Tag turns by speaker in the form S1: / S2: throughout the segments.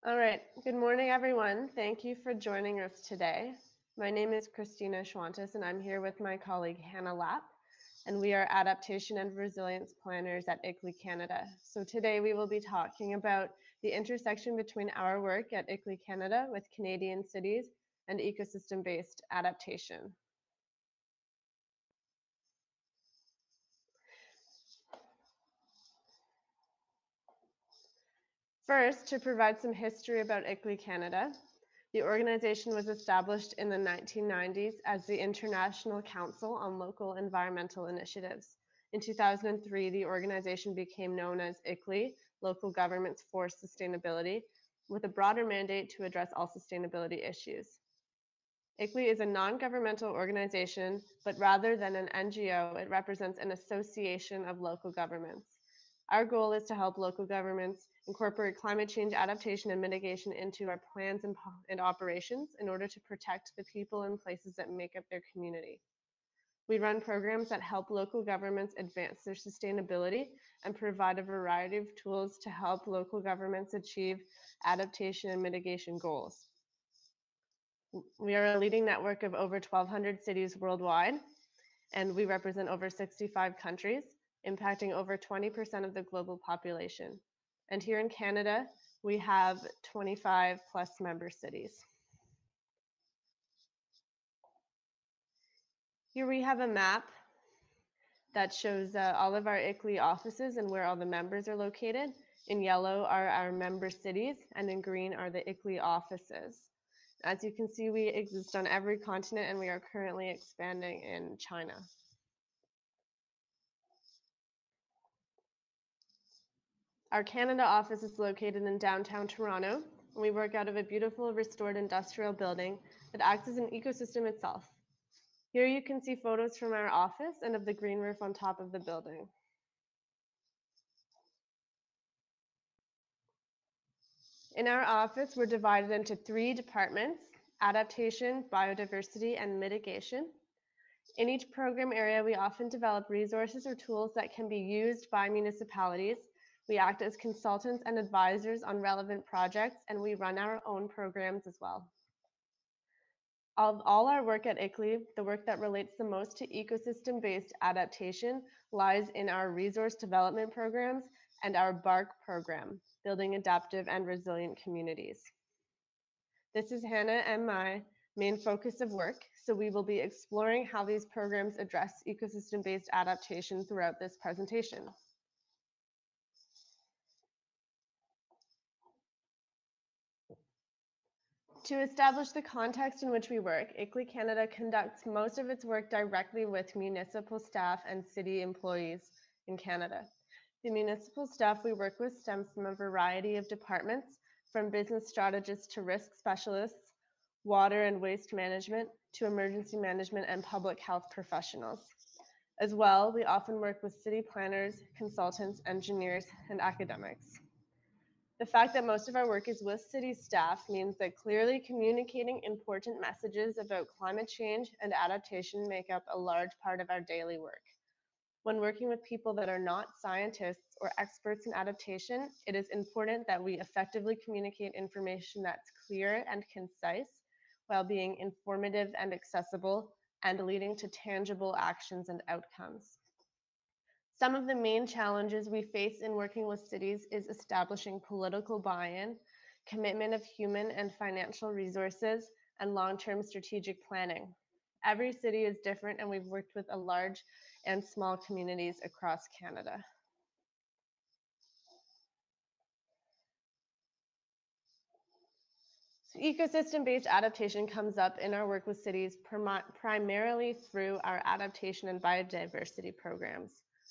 S1: All right. Good morning, everyone. Thank you for joining us today. My name is Christina Schwantes, and I'm here with my colleague Hannah Lapp, and we are Adaptation and Resilience Planners at ICLEI Canada. So today we will be talking about the intersection between our work at ICLEI Canada with Canadian cities and ecosystem-based adaptation. First, to provide some history about ICLEI Canada, the organization was established in the 1990s as the International Council on Local Environmental Initiatives. In 2003, the organization became known as ICLEI, Local Governments for Sustainability, with a broader mandate to address all sustainability issues. ICLEI is a non-governmental organization, but rather than an NGO, it represents an association of local governments. Our goal is to help local governments incorporate climate change adaptation and mitigation into our plans and operations in order to protect the people and places that make up their community. We run programs that help local governments advance their sustainability and provide a variety of tools to help local governments achieve adaptation and mitigation goals. We are a leading network of over 1,200 cities worldwide, and we represent over 65 countries, impacting over 20% of the global population. And here in Canada, we have 25 plus member cities. Here we have a map that shows all of our ICLEI offices and where all the members are located. In yellow are our member cities, and in green are the ICLEI offices. As you can see, we exist on every continent, and we are currently expanding in China. Our Canada office is located in downtown Toronto, and we work out of a beautiful restored industrial building that acts as an ecosystem itself. Here you can see photos from our office and of the green roof on top of the building. In our office, we're divided into 3 departments: adaptation, biodiversity, and mitigation. In each program area, we often develop resources or tools that can be used by municipalities. We act as consultants and advisors on relevant projects, and we run our own programs as well. Of all our work at ICLEI, the work that relates the most to ecosystem-based adaptation lies in our resource development programs and our BARC program, Building Adaptive and Resilient Communities. This is Hannah and my main focus of work, so we will be exploring how these programs address ecosystem-based adaptation throughout this presentation. To establish the context in which we work, ICLEI Canada conducts most of its work directly with municipal staff and city employees in Canada. The municipal staff we work with stems from a variety of departments, from business strategists to risk specialists, water and waste management, to emergency management and public health professionals. As well, we often work with city planners, consultants, engineers, and academics. The fact that most of our work is with city staff means that clearly communicating important messages about climate change and adaptation make up a large part of our daily work. When working with people that are not scientists or experts in adaptation, it is important that we effectively communicate information that's clear and concise while being informative and accessible and leading to tangible actions and outcomes. Some of the main challenges we face in working with cities is establishing political buy-in, commitment of human and financial resources, and long-term strategic planning. Every city is different, and we've worked with a large and small communities across Canada. Ecosystem-based adaptation comes up in our work with cities primarily through our adaptation and biodiversity programs.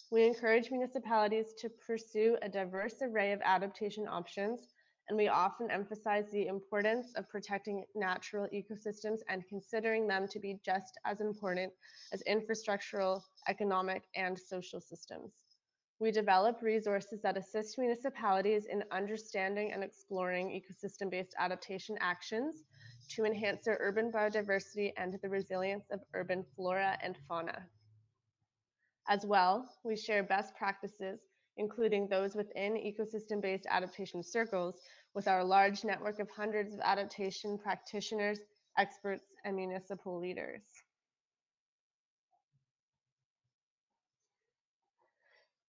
S1: We encourage municipalities to pursue a diverse array of adaptation options, and we often emphasize the importance of protecting natural ecosystems and considering them to be just as important as infrastructural, economic, and social systems. We develop resources that assist municipalities in understanding and exploring ecosystem-based adaptation actions to enhance their urban biodiversity and the resilience of urban flora and fauna. As well, we share best practices, including those within ecosystem-based adaptation circles, with our large network of hundreds of adaptation practitioners, experts, and municipal leaders.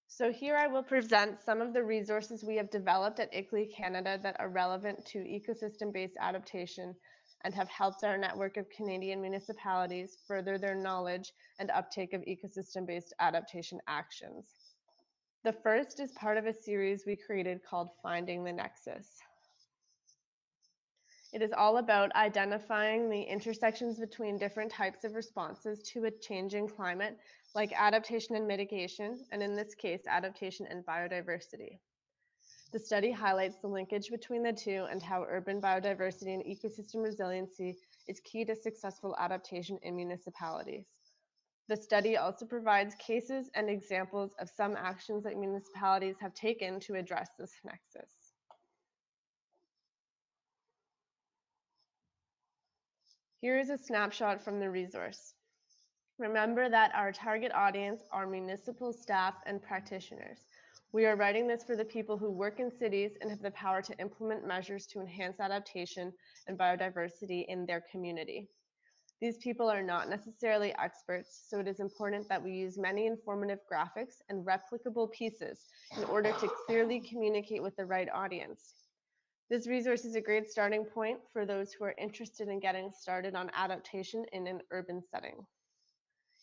S1: So here I will present some of the resources we have developed at ICLEI Canada that are relevant to ecosystem-based adaptation and have helped our network of Canadian municipalities further their knowledge and uptake of ecosystem-based adaptation actions. The first is part of a series we created called Finding the Nexus. It is all about identifying the intersections between different types of responses to a changing climate, like adaptation and mitigation, and in this case, adaptation and biodiversity. The study highlights the linkage between the two and how urban biodiversity and ecosystem resiliency is key to successful adaptation in municipalities. The study also provides cases and examples of some actions that municipalities have taken to address this nexus. Here is a snapshot from the resource. Remember that our target audience are municipal staff and practitioners. We are writing this for the people who work in cities and have the power to implement measures to enhance adaptation and biodiversity in their community. These people are not necessarily experts, so it is important that we use many informative graphics and replicable pieces in order to clearly communicate with the right audience. This resource is a great starting point for those who are interested in getting started on adaptation in an urban setting.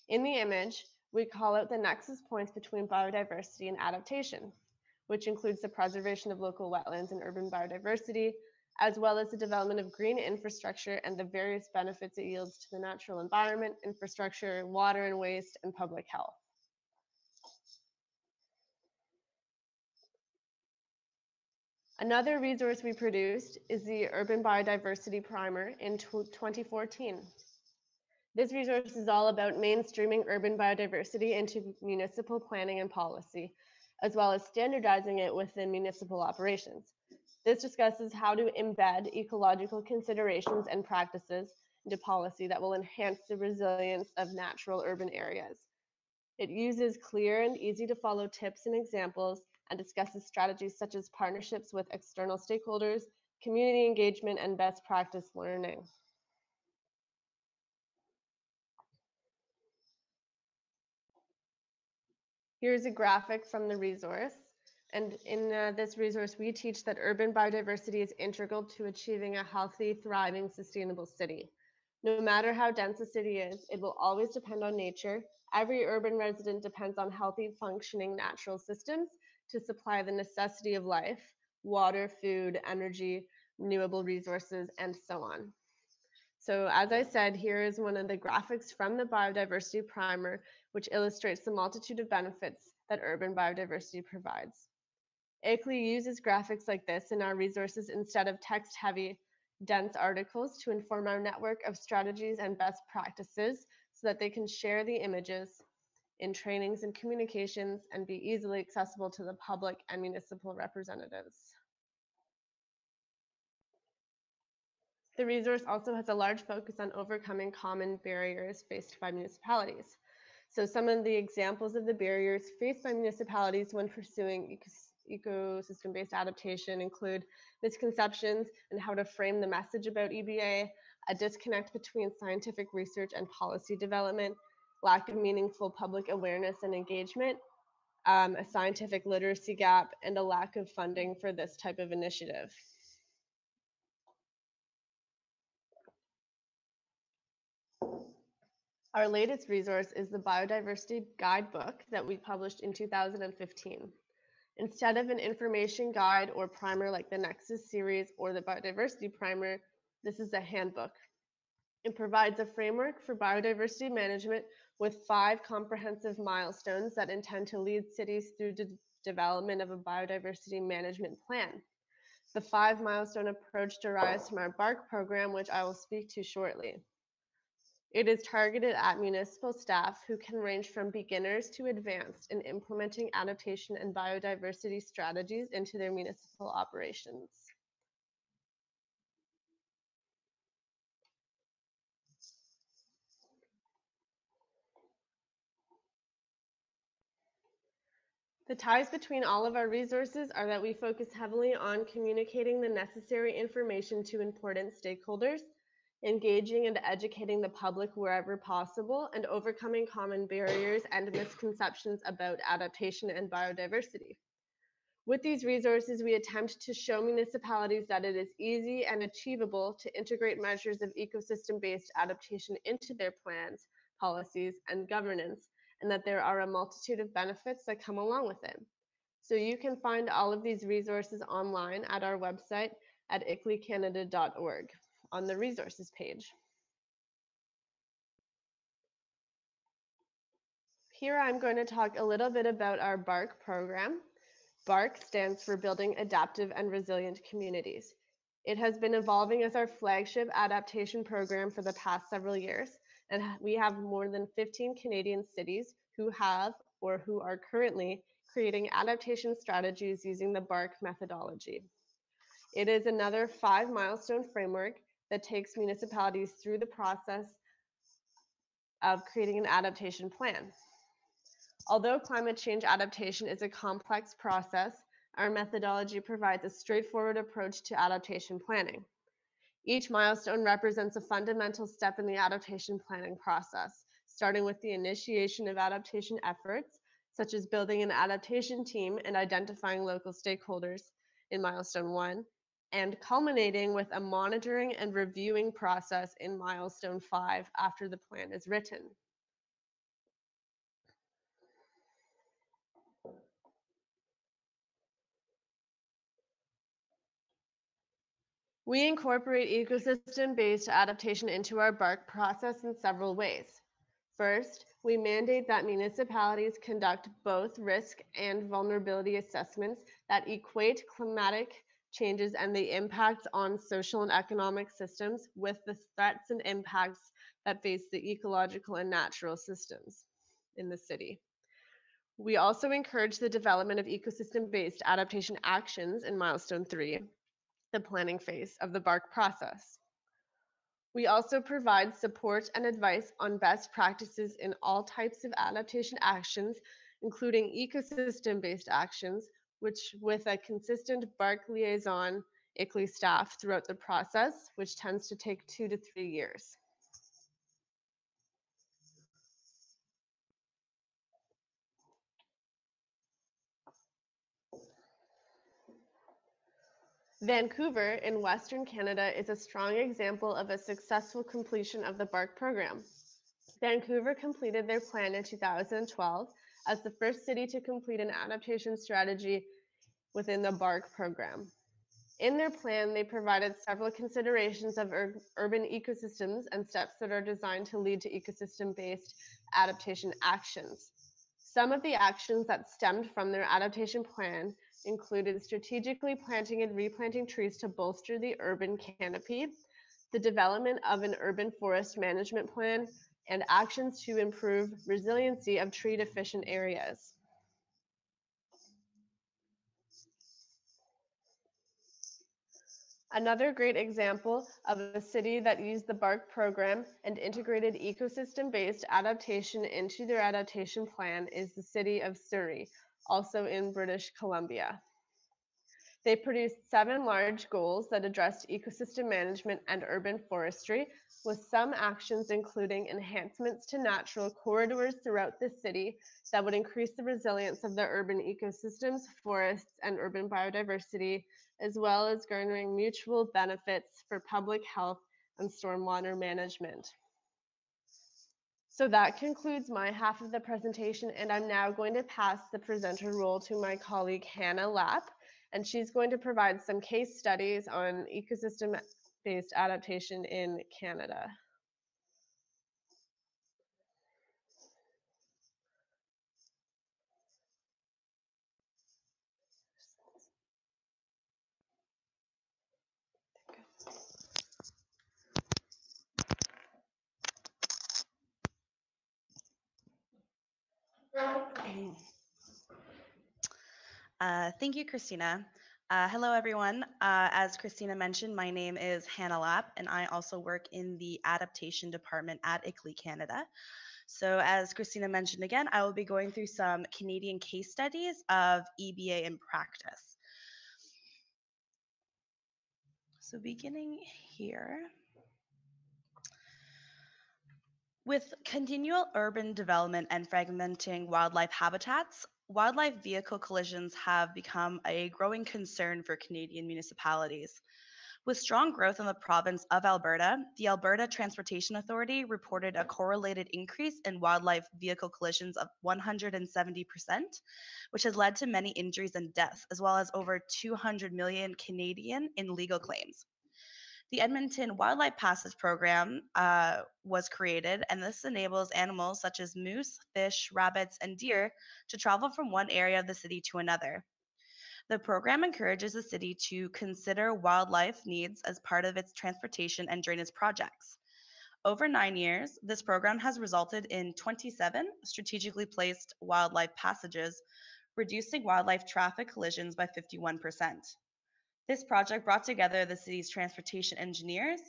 S1: In the image, we call out the nexus points between biodiversity and adaptation, which includes the preservation of local wetlands and urban biodiversity, as well as the development of green infrastructure and the various benefits it yields to the natural environment, infrastructure, water and waste, and public health. Another resource we produced is the Urban Biodiversity Primer in 2014. This resource is all about mainstreaming urban biodiversity into municipal planning and policy, as well as standardizing it within municipal operations. This discusses how to embed ecological considerations and practices into policy that will enhance the resilience of natural urban areas. It uses clear and easy to follow tips and examples and discusses strategies such as partnerships with external stakeholders, community engagement, and best practice learning. Here's a graphic from the resource. And in this resource, we teach that urban biodiversity is integral to achieving a healthy, thriving, sustainable city. No matter how dense a city is, it will always depend on nature. Every urban resident depends on healthy, functioning natural systems to supply the necessity of life, water, food, energy, renewable resources, and so on. So as I said, here is one of the graphics from the Biodiversity Primer, which illustrates the multitude of benefits that urban biodiversity provides. ICLEI uses graphics like this in our resources instead of text-heavy, dense articles to inform our network of strategies and best practices so that they can share the images in trainings and communications and be easily accessible to the public and municipal representatives. The resource also has a large focus on overcoming common barriers faced by municipalities. So some of the examples of the barriers faced by municipalities when pursuing ecosystem-based adaptation include misconceptions and how to frame the message about EBA, a disconnect between scientific research and policy development, lack of meaningful public awareness and engagement, a scientific literacy gap, and a lack of funding for this type of initiative. Our latest resource is the Biodiversity Guidebook that we published in 2015. Instead of an information guide or primer like the Nexus series or the Biodiversity Primer, this is a handbook. It provides a framework for biodiversity management with 5 comprehensive milestones that intend to lead cities through the development of a biodiversity management plan. The 5 milestone approach derives from our BARC program, which I will speak to shortly. It is targeted at municipal staff who can range from beginners to advanced in implementing adaptation and biodiversity strategies into their municipal operations. The ties between all of our resources are that we focus heavily on communicating the necessary information to important stakeholders, engaging and educating the public wherever possible, and overcoming common barriers and misconceptions about adaptation and biodiversity. With these resources, we attempt to show municipalities that it is easy and achievable to integrate measures of ecosystem-based adaptation into their plans, policies, and governance, and that there are a multitude of benefits that come along with it. So you can find all of these resources online at our website at iclecanada.org on the resources page. Here I'm going to talk a little bit about our BARC program. BARC stands for Building Adaptive and Resilient Communities. It has been evolving as our flagship adaptation program for the past several years, and we have more than 15 Canadian cities who have or who are currently creating adaptation strategies using the BARC methodology. It is another 5-milestone framework that takes municipalities through the process of creating an adaptation plan. Although climate change adaptation is a complex process, our methodology provides a straightforward approach to adaptation planning. Each milestone represents a fundamental step in the adaptation planning process, starting with the initiation of adaptation efforts, such as building an adaptation team and identifying local stakeholders in milestone 1, and culminating with a monitoring and reviewing process in milestone 5 after the plan is written. We incorporate ecosystem-based adaptation into our BARC process in several ways. First, we mandate that municipalities conduct both risk and vulnerability assessments that equate climatic changes and the impacts on social and economic systems with the threats and impacts that face the ecological and natural systems in the city. We also encourage the development of ecosystem-based adaptation actions in milestone 3, the planning phase of the BARC process. We also provide support and advice on best practices in all types of adaptation actions, including ecosystem-based actions, which with a consistent BARC liaison ICLE staff throughout the process, which tends to take 2 to 3 years. Vancouver in Western Canada is a strong example of a successful completion of the BARC program. Vancouver completed their plan in 2012 as the first city to complete an adaptation strategy within the BARC program. In their plan, they provided several considerations of urban ecosystems and steps that are designed to lead to ecosystem-based adaptation actions. Some of the actions that stemmed from their adaptation plan included strategically planting and replanting trees to bolster the urban canopy, the development of an urban forest management plan, and actions to improve resiliency of tree deficient areas. Another great example of a city that used the BARC program and integrated ecosystem-based adaptation into their adaptation plan is the city of Surrey, also in British Columbia. They produced 7 large goals that addressed ecosystem management and urban forestry, with some actions including enhancements to natural corridors throughout the city that would increase the resilience of the urban ecosystems, forests, and urban biodiversity, as well as garnering mutual benefits for public health and stormwater management. So that concludes my half of the presentation, and I'm now going to pass the presenter role to my colleague Hannah Lapp, and she's going to provide some case studies on ecosystem-based adaptation in Canada.
S2: Thank you, Christina. Hello, everyone. As Christina mentioned, my name is Hannah Lapp, and I also work in the adaptation department at ICLE Canada. So as Christina mentioned again, I will be going through some Canadian case studies of EBA in practice. So beginning here, with continual urban development and fragmenting wildlife habitats, wildlife vehicle collisions have become a growing concern for Canadian municipalities. With strong growth in the province of Alberta, the Alberta Transportation Authority reported a correlated increase in wildlife vehicle collisions of 170%, which has led to many injuries and deaths, as well as over 200 million Canadian in legal claims. The Edmonton Wildlife Passes program was created, and this enables animals such as moose, fish, rabbits, and deer to travel from one area of the city to another. The program encourages the city to consider wildlife needs as part of its transportation and drainage projects. Over 9 years, this program has resulted in 27 strategically placed wildlife passages, reducing wildlife traffic collisions by 51%. This project brought together the city's transportation engineers,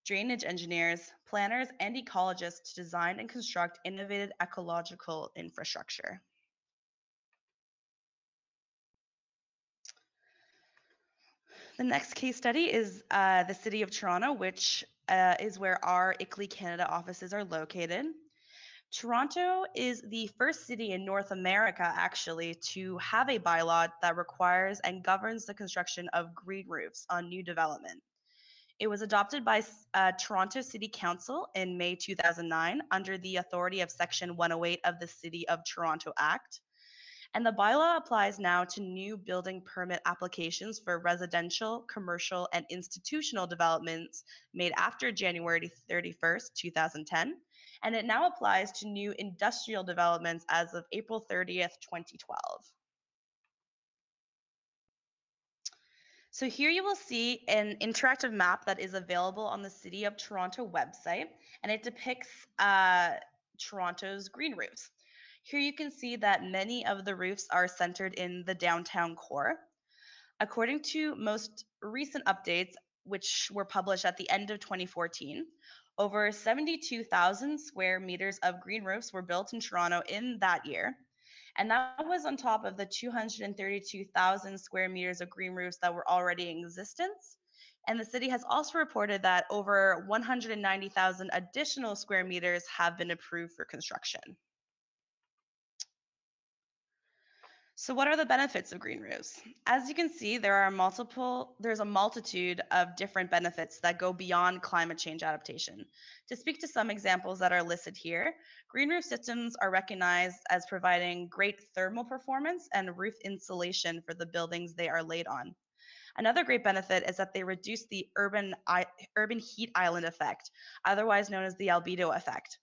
S2: drainage engineers, planners, and ecologists to design and construct innovative ecological infrastructure. The next case study is the City of Toronto, which is where our ICLEI Canada offices are located. Toronto is the first city in North America, actually, to have a bylaw that requires and governs the construction of green roofs on new development. It was adopted by Toronto City Council in May 2009 under the authority of Section 108 of the City of Toronto Act. And the bylaw applies now to new building permit applications for residential, commercial, and institutional developments made after January 31st, 2010. And it now applies to new industrial developments as of April 30th, 2012. So here you will see an interactive map that is available on the City of Toronto website, and it depicts Toronto's green roofs. Here you can see that many of the roofs are centered in the downtown core. According to most recent updates, which were published at the end of 2014, over 72,000 square meters of green roofs were built in Toronto in that year. And that was on top of the 232,000 square meters of green roofs that were already in existence. And the city has also reported that over 190,000 additional square meters have been approved for construction. So what are the benefits of green roofs? As you can see, there's a multitude of different benefits that go beyond climate change adaptation. To speak to some examples that are listed here, green roof systems are recognized as providing great thermal performance and roof insulation for the buildings they are laid on. Another great benefit is that they reduce the urban heat island effect, otherwise known as the albedo effect.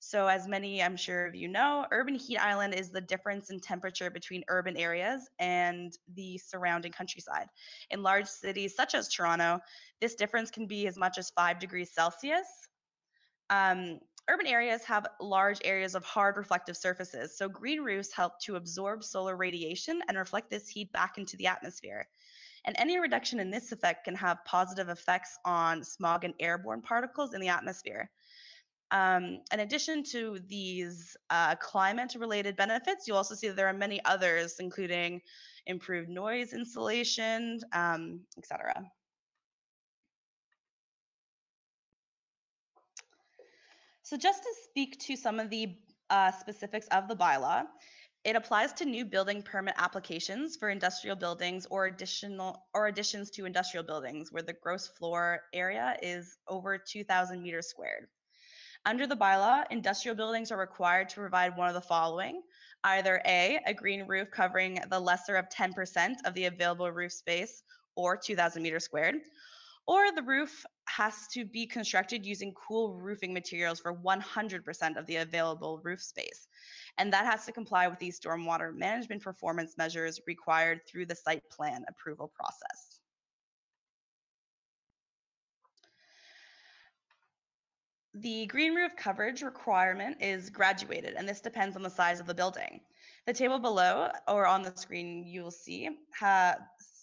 S2: So, as many I'm sure of you know, urban heat island is the difference in temperature between urban areas and the surrounding countryside. In large cities such as Toronto, this difference can be as much as 5 degrees Celsius. Urban areas have large areas of hard reflective surfaces, so green roofs help to absorb solar radiation and reflect this heat back into the atmosphere. And any reduction in this effect can have positive effects on smog and airborne particles in the atmosphere. In addition to these climate-related benefits, you'll also see that there are many others, including improved noise insulation, etc. So just to speak to some of the specifics of the bylaw, it applies to new building permit applications for industrial buildings or additions to industrial buildings where the gross floor area is over 2,000 meters squared. Under the bylaw, industrial buildings are required to provide one of the following: either a green roof covering the lesser of 10% of the available roof space or 2,000 meters squared, or the roof has to be constructed using cool roofing materials for 100% of the available roof space. And that has to comply with the stormwater management performance measures required through the site plan approval process. The green roof coverage requirement is graduated, and this depends on the size of the building. The table below, or on the screen you will see,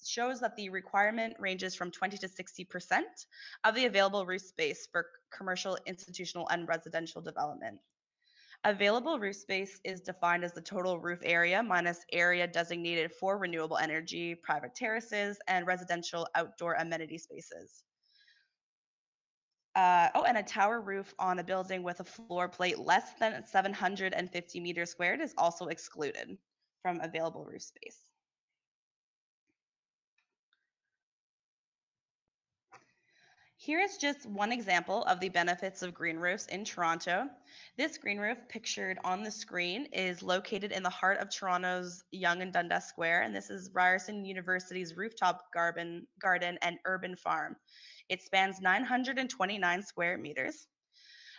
S2: shows that the requirement ranges from 20 to 60% of the available roof space for commercial, institutional, and residential development. Available roof space is defined as the total roof area minus area designated for renewable energy, private terraces, and residential outdoor amenity spaces. And a tower roof on a building with a floor plate less than 750 meters squared is also excluded from available roof space. Here is just one example of the benefits of green roofs in Toronto. This green roof pictured on the screen is located in the heart of Toronto's Yonge and Dundas Square, and this is Ryerson University's rooftop garden and urban farm. It spans 929 square meters.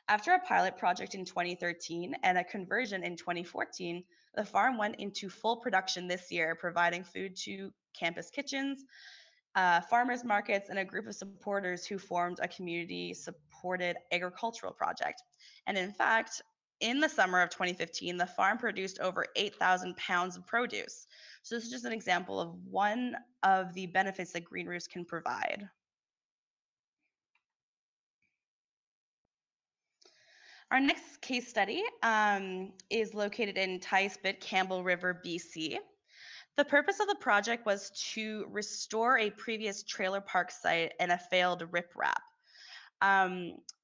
S2: After a pilot project in 2013 and a conversion in 2014, the farm went into full production this year, providing food to campus kitchens, farmers markets, and a group of supporters who formed a community supported agricultural project. And in fact, in the summer of 2015, the farm produced over 8,000 pounds of produce. So this is just an example of one of the benefits that green roofs can provide. Our next case study is located in Tice-Bit, Campbell River, BC. The purpose of the project was to restore a previous trailer park site and a failed riprap.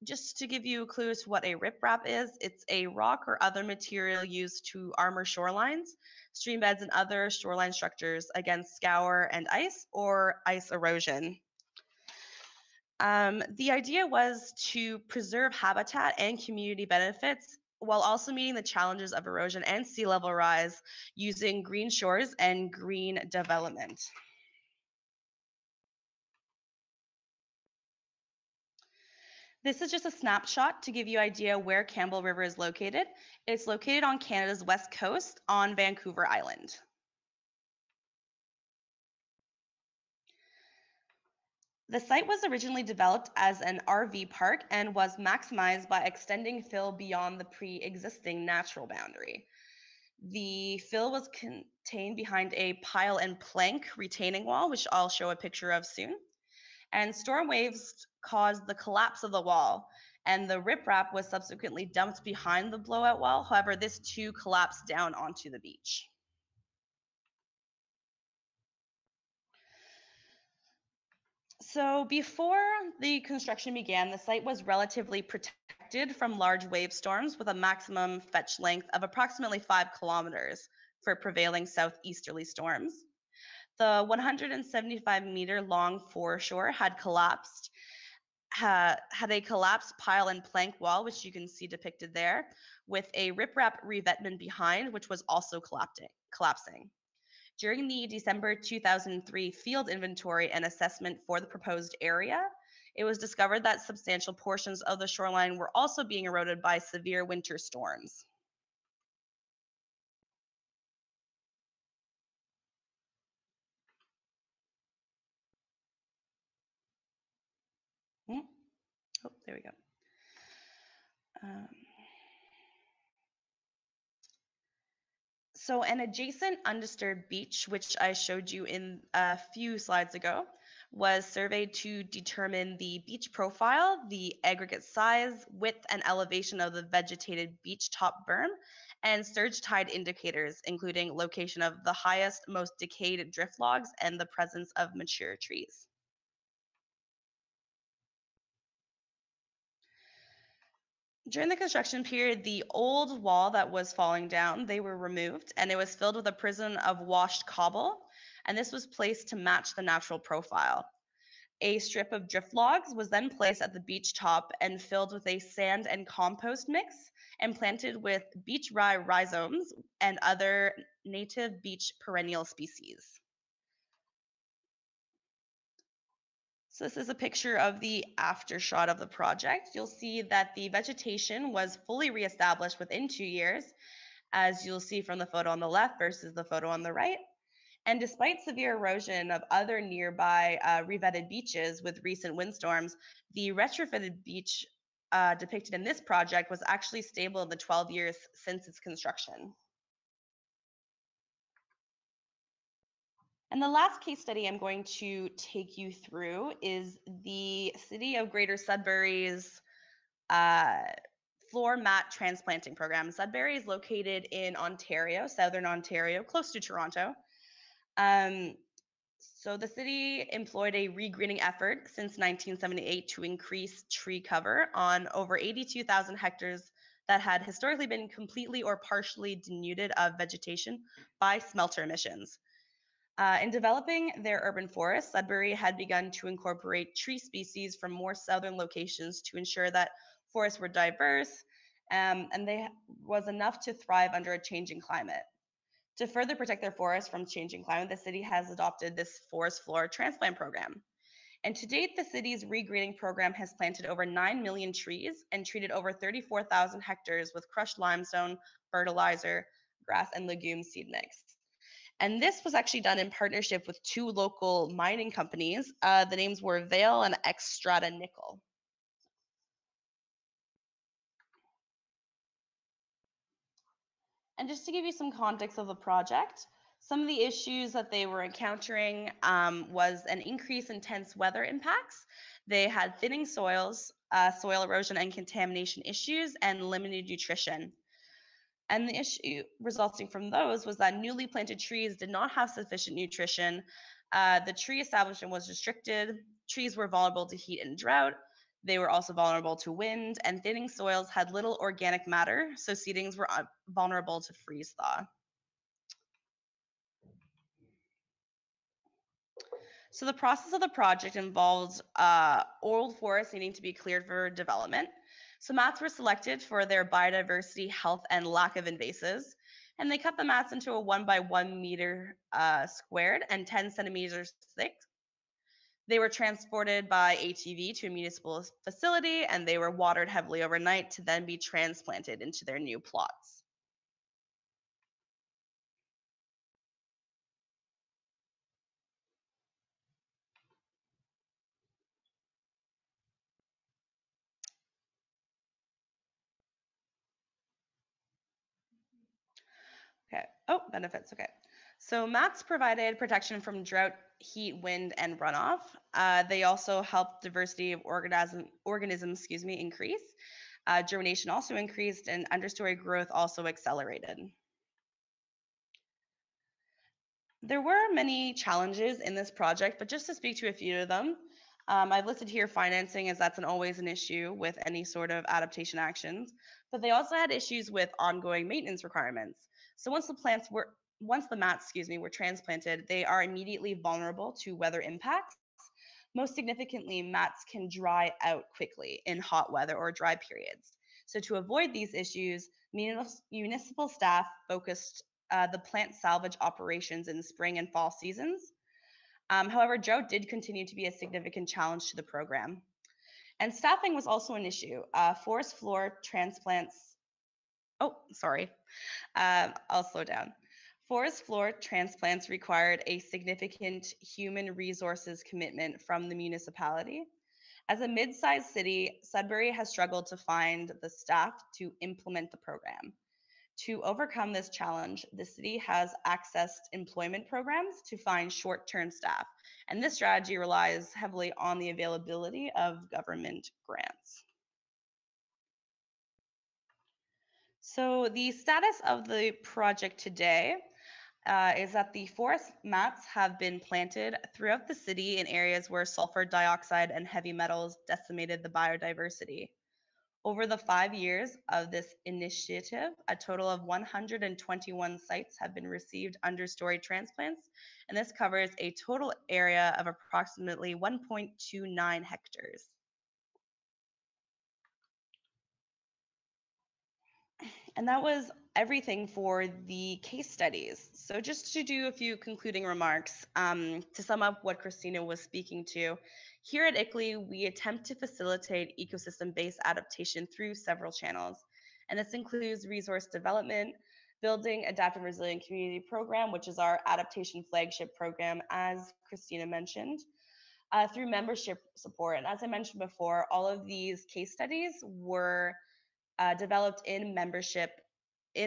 S2: Just to give you a clue as to what a riprap is, it's a rock or other material used to armor shorelines, stream beds, and other shoreline structures against scour and ice or ice erosion. The idea was to preserve habitat and community benefits while also meeting the challenges of erosion and sea level rise using green shores and green development. This is just a snapshot to give you an idea where Campbell River is located. It's located on Canada's west coast on Vancouver Island. The site was originally developed as an RV park and was maximized by extending fill beyond the pre-existing natural boundary. The fill was contained behind a pile and plank retaining wall, which I'll show a picture of soon. And storm waves caused the collapse of the wall, and the riprap was subsequently dumped behind the blowout wall. However, this too collapsed down onto the beach. So before the construction began, the site was relatively protected from large wave storms with a maximum fetch length of approximately 5 kilometers for prevailing southeasterly storms. The 175-meter long foreshore had collapsed, had a collapsed pile and plank wall, which you can see depicted there, with a riprap revetment behind, which was also collapsing. During the December 2003 field inventory and assessment for the proposed area, it was discovered that substantial portions of the shoreline were also being eroded by severe winter storms. Oh, there we go. So an adjacent undisturbed beach, which I showed you in a few slides ago, was surveyed to determine the beach profile, the aggregate size, width, and elevation of the vegetated beach top berm, and surge tide indicators, including location of the highest, most decayed drift logs and the presence of mature trees. During the construction period, the old wall that was falling down, they were removed, and it was filled with a prison of washed cobble, and this was placed to match the natural profile. A strip of drift logs was then placed at the beach top and filled with a sand and compost mix and planted with beach rye rhizomes and other native beach perennial species. So this is a picture of the after shot of the project. You'll see that the vegetation was fully reestablished within 2 years, as you'll see from the photo on the left versus the photo on the right. And despite severe erosion of other nearby revetted beaches with recent windstorms, the retrofitted beach depicted in this project was actually stable in the 12 years since its construction. And the last case study I'm going to take you through is the City of Greater Sudbury's floor mat transplanting program. Sudbury is located in Ontario, southern Ontario, close to Toronto. So the city employed a regreening effort since 1978 to increase tree cover on over 82,000 hectares that had historically been completely or partially denuded of vegetation by smelter emissions. In developing their urban forests, Sudbury had begun to incorporate tree species from more southern locations to ensure that forests were diverse and they was enough to thrive under a changing climate. To further protect their forests from changing climate, the city has adopted this forest floor transplant program. And to date, the city's regreening program has planted over 9 million trees and treated over 34,000 hectares with crushed limestone, fertilizer, grass, and legume seed mix. And this was actually done in partnership with two local mining companies. The names were Vale and Extrata Nickel. And just to give you some context of the project, some of the issues that they were encountering was an increase in intense weather impacts. They had thinning soils, soil erosion and contamination issues, and limited nutrition. And the issue resulting from those was that newly planted trees did not have sufficient nutrition. The tree establishment was restricted. Trees were vulnerable to heat and drought. They were also vulnerable to wind, and thinning soils had little organic matter, so seedlings were vulnerable to freeze thaw. So the process of the project involved old forests needing to be cleared for development. So mats were selected for their biodiversity, health, and lack of invasives. And they cut the mats into a 1 by 1 meter squared and 10 centimeters thick. They were transported by ATV to a municipal facility, and they were watered heavily overnight to then be transplanted into their new plots. Okay. Oh, benefits. Okay. So mats provided protection from drought, heat, wind, and runoff. They also helped diversity of organisms, increase. Germination also increased, and understory growth also accelerated. There were many challenges in this project, but just to speak to a few of them, I've listed here financing as that's always an issue with any sort of adaptation actions, but they also had issues with ongoing maintenance requirements. So once the mats, were transplanted, they are immediately vulnerable to weather impacts. Most significantly, mats can dry out quickly in hot weather or dry periods. So to avoid these issues, municipal staff focused the plant salvage operations in the spring and fall seasons. However, drought did continue to be a significant challenge to the program. And staffing was also an issue. Forest floor transplants, I'll slow down. Forest floor transplants required a significant human resources commitment from the municipality. As a mid-sized city, Sudbury has struggled to find the staff to implement the program. To overcome this challenge, the city has accessed employment programs to find short-term staff, and this strategy relies heavily on the availability of government grants. So the status of the project today is that the forest mats have been planted throughout the city in areas where sulfur dioxide and heavy metals decimated the biodiversity. Over the 5 years of this initiative, a total of 121 sites have been received understory transplants, and this covers a total area of approximately 1.29 hectares. And that was everything for the case studies. So just to do a few concluding remarks, to sum up what Christina was speaking to, here at ICLEI, we attempt to facilitate ecosystem-based adaptation through several channels. And this includes resource development, building adaptive resilient community program, which is our adaptation flagship program, as Christina mentioned, through membership support. And as I mentioned before, all of these case studies were developed in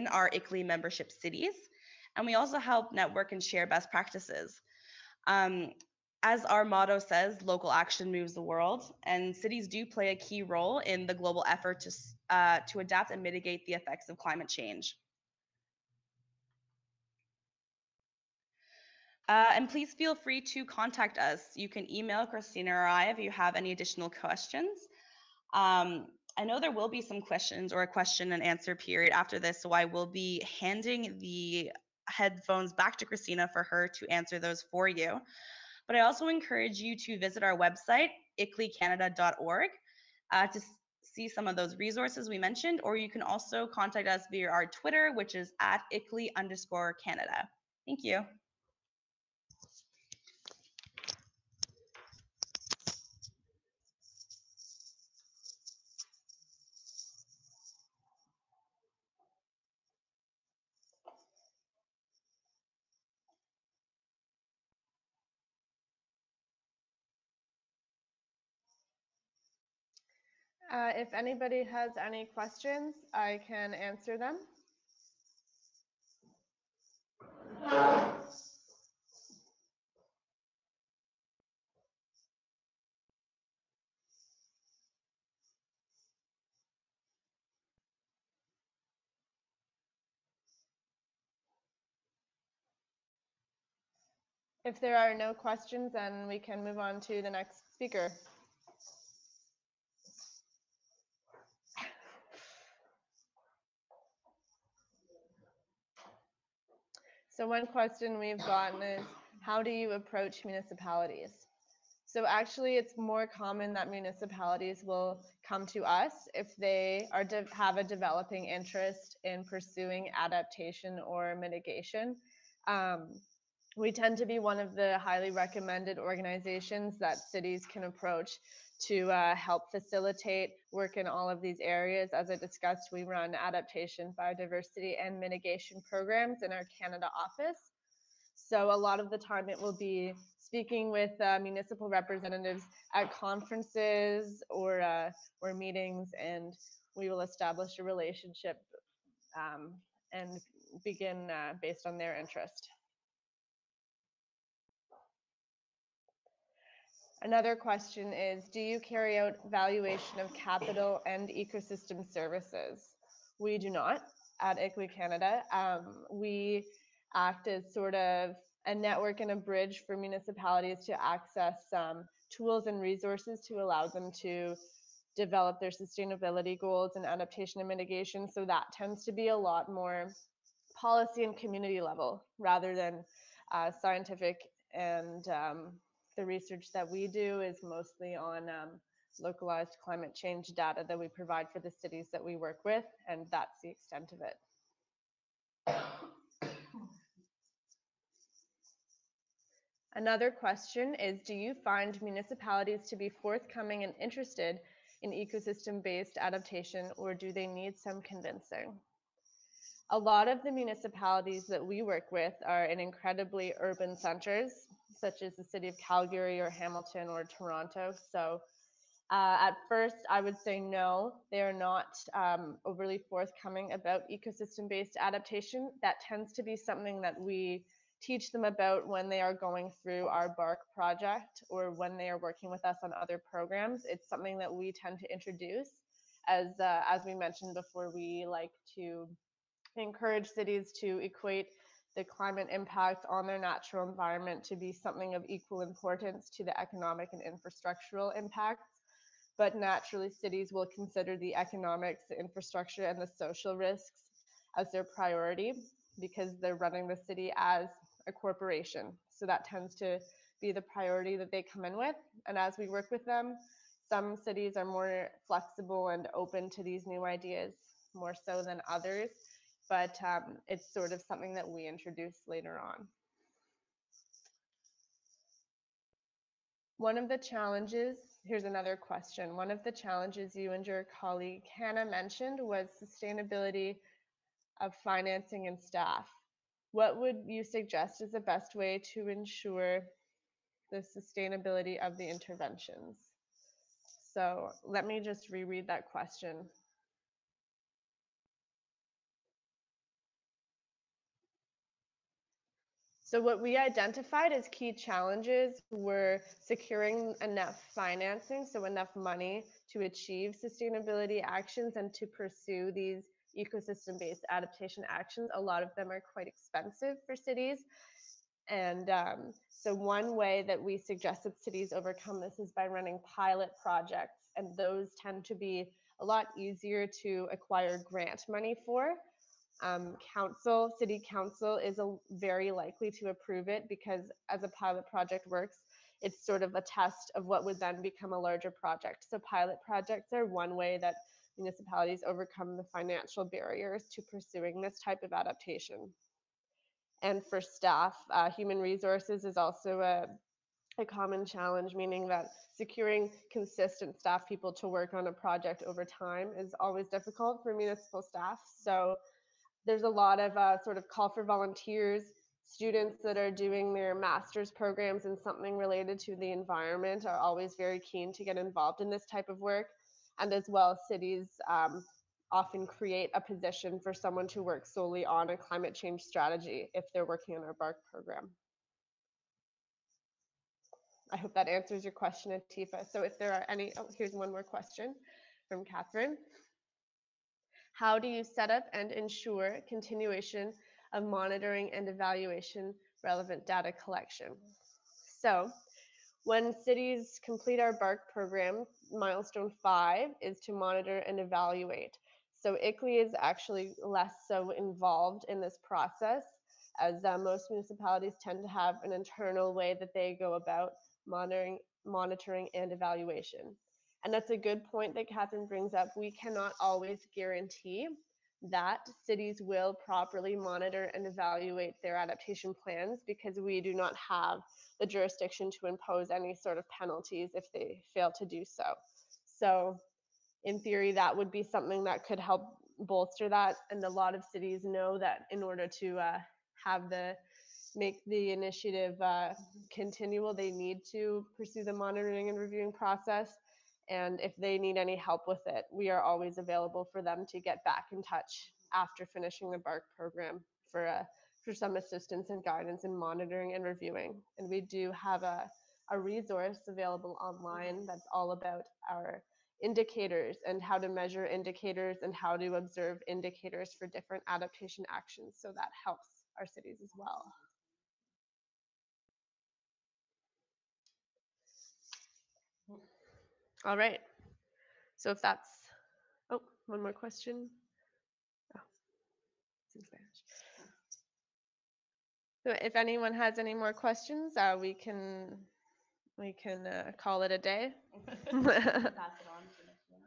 S2: our ICLEI membership cities. And we also help network and share best practices. As our motto says, local action moves the world, and cities do play a key role in the global effort to adapt and mitigate the effects of climate change. And please feel free to contact us. You can email Christina or I if you have any additional questions. I know there will be some questions or a question and answer period after this, so I will be handing the headphones back to Christina for her to answer those for you. But I also encourage you to visit our website, iclecanada.org, to see some of those resources we mentioned, or you can also contact us via our Twitter, which is at @ICLE_Canada. Thank you.
S1: If anybody has any questions, I can answer them. If there are no questions, then we can move on to the next speaker. So one question we've gotten is, how do you approach municipalities? So actually, it's more common that municipalities will come to us if they are have a developing interest in pursuing adaptation or mitigation. We tend to be one of the highly recommended organizations that cities can approach to help facilitate work in all of these areas. As I discussed, we run adaptation, biodiversity, and mitigation programs in our Canada office. So a lot of the time it will be speaking with municipal representatives at conferences or meetings, and we will establish a relationship and begin based on their interest. Another question is, do you carry out valuation of capital and ecosystem services? We do not at ICLE Canada. We act as sort of a network and a bridge for municipalities to access tools and resources to allow them to develop their sustainability goals and adaptation and mitigation. So that tends to be a lot more policy and community level rather than scientific, and the research that we do is mostly on localized climate change data that we provide for the cities that we work with, and that's the extent of it. Another question is, do you find municipalities to be forthcoming and interested in ecosystem-based adaptation, or do they need some convincing? A lot of the municipalities that we work with are in incredibly urban centers, such as the city of Calgary or Hamilton or Toronto. So at first, I would say no, they are not overly forthcoming about ecosystem-based adaptation. That tends to be something that we teach them about when they are going through our BARC project or when they are working with us on other programs. It's something that we tend to introduce. As we mentioned before, we like to encourage cities to equate the climate impact on their natural environment to be something of equal importance to the economic and infrastructural impacts. But naturally, cities will consider the economics, the infrastructure, and the social risks as their priority because they're running the city as a corporation. So that tends to be the priority that they come in with. And as we work with them, some cities are more flexible and open to these new ideas more so than others. But it's sort of something that we introduce later on. One of the challenges, here's another question. One of the challenges you and your colleague Hannah mentioned was sustainability of financing and staff. What would you suggest is the best way to ensure the sustainability of the interventions? So let me just reread that question. So what we identified as key challenges were securing enough financing, so enough money to achieve sustainability actions and to pursue these ecosystem-based adaptation actions. A lot of them are quite expensive for cities. And so one way that we suggest that cities overcome this is by running pilot projects. And those tend to be a lot easier to acquire grant money for. City council is very likely to approve it because as a pilot project works, it's sort of a test of what would then become a larger project. So pilot projects are one way that municipalities overcome the financial barriers to pursuing this type of adaptation. And for staff, human resources is also a common challenge, meaning that securing consistent staff people to work on a project over time is always difficult for municipal staff. So there's a lot of sort of call for volunteers. Students that are doing their master's programs in something related to the environment are always very keen to get involved in this type of work. And as well, cities often create a position for someone to work solely on a climate change strategy if they're working on our BARC program. I hope that answers your question, Atifa. So if there are any, oh, here's one more question from Catherine. How do you set up and ensure continuation of monitoring and evaluation relevant data collection? So when cities complete our BARC program, milestone 5 is to monitor and evaluate. So ICLEI is actually less so involved in this process, as most municipalities tend to have an internal way that they go about monitoring and evaluation. And that's a good point that Catherine brings up. We cannot always guarantee that cities will properly monitor and evaluate their adaptation plans because we do not have the jurisdiction to impose any sort of penalties if they fail to do so. So in theory, that would be something that could help bolster that. And a lot of cities know that in order to make the initiative continual, they need to pursue the monitoring and reviewing process. And if they need any help with it, we are always available for them to get back in touch after finishing the BARC program for some assistance and guidance in monitoring and reviewing. And we do have a resource available online that's all about our indicators and how to measure indicators and how to observe indicators for different adaptation actions. So that helps our cities as well. All right. So if that's, oh, one more question. Oh, it's in Spanish. So if anyone has any more questions, we can call it a day.
S2: Pass it on to next one.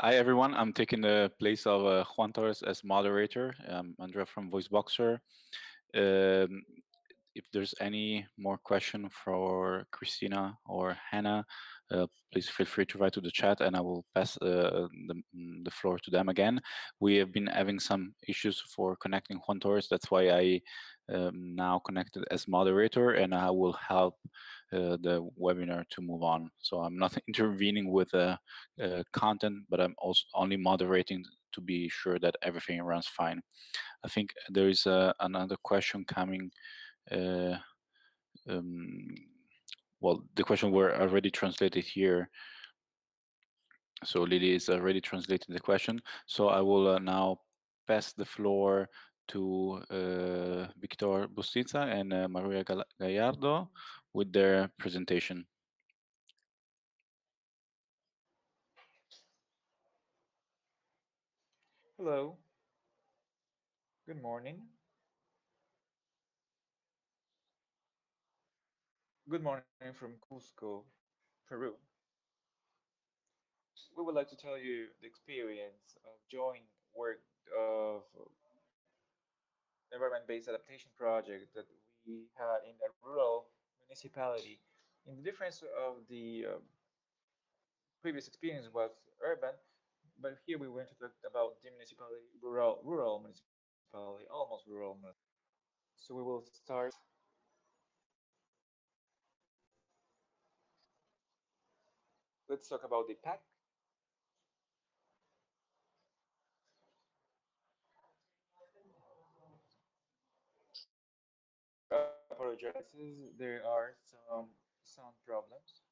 S3: Hi everyone, I'm taking the place of Juan Torres as moderator. I'm Andrea from VoiceBoxer. If there's any more question for Christina or Hannah, please feel free to write to the chat and I will pass the floor to them again. We have been having some issues for connecting Juan Torres. That's why I now connected as moderator and I will help the webinar to move on. So I'm not intervening with content, but I'm also only moderating to be sure that everything runs fine. I think there is another question coming. Well, the question were already translated here. So Lily is already translating the question. So I will now pass the floor to Victor Bustica and Maria Gallardo with their presentation.
S4: Hello. Good morning. Good morning from Cusco, Peru. We would like to tell you the experience of joint work of environment-based adaptation project that we had in a rural municipality. In the difference of the previous experience was urban, But here we want to talk about the municipality, rural municipality, almost rural municipality. So we will start. Let's talk about the pack. Apologizes. There are some sound problems.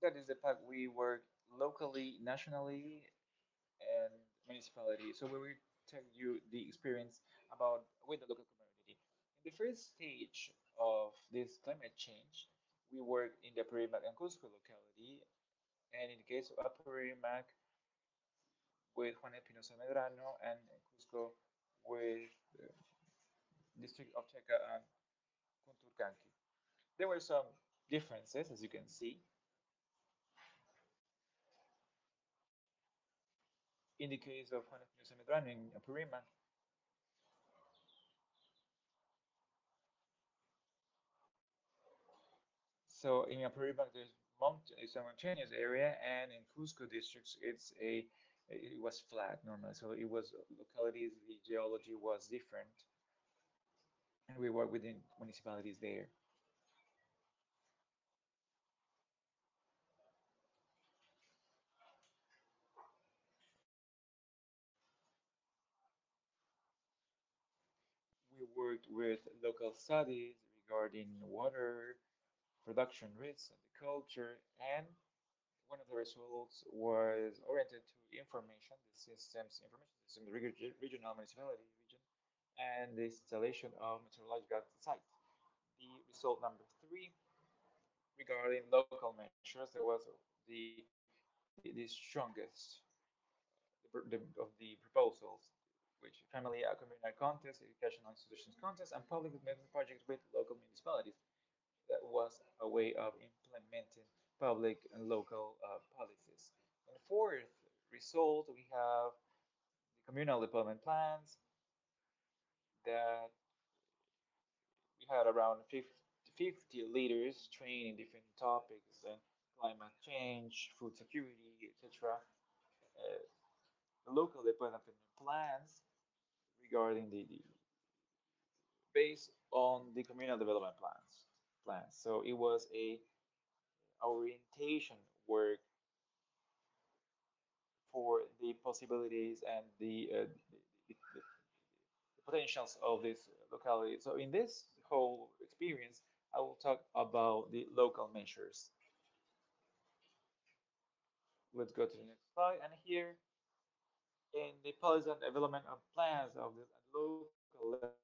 S4: That is the pack we work locally, nationally, and municipality. So we will tell you the experience about with the local community. In the first stage of this climate change, we work in the Apurimac and Cusco locality, and in the case of Apurimac with Juan Espinosa Medrano and Cusco with the district of Checa and Kunturkanqui. There were some differences, as you can see. In the case of Juan Espinosa Medrano in Apurimac, so in Apurimac, it's a mountainous area, and in Cusco districts, it was flat normally. So it was localities, the geology was different, and we work within municipalities there. We worked with local studies regarding water, production risks, agriculture, and one of the results was oriented to information, information system, the regional municipality region, and the installation of meteorological sites. The result number three, regarding local measures, that was the strongest of the proposals, which family communal contest, educational institutions contest, and public investment projects with local municipalities. That was a way of implementing public and local policies. And fourth result, we have the communal development plans that we had around 50 leaders trained in different topics, climate change, food security, etc. The local development plans regarding the based on the communal development plans. So it was a orientation work for the possibilities and the potentials of this locality. So in this whole experience, I will talk about the local measures. Let's go to the next slide. And here, in the policy and development of plans of the local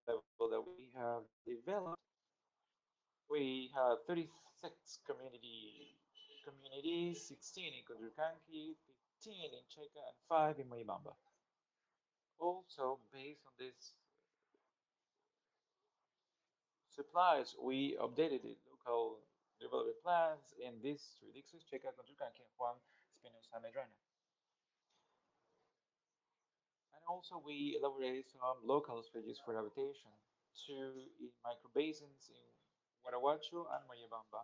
S4: level that we have developed, we have 36 communities, 16 in Kudurkanki, 15 in Cheka, and 5 in Moyibamba. Also, based on this supplies, we updated the local development plans in these three districts, Cheka, Kudurkanki, and Juan Espinosa Medrano. And also, we elaborated some local strategies for habitation, two in microbasins in Guaraguacho and Moyibamba.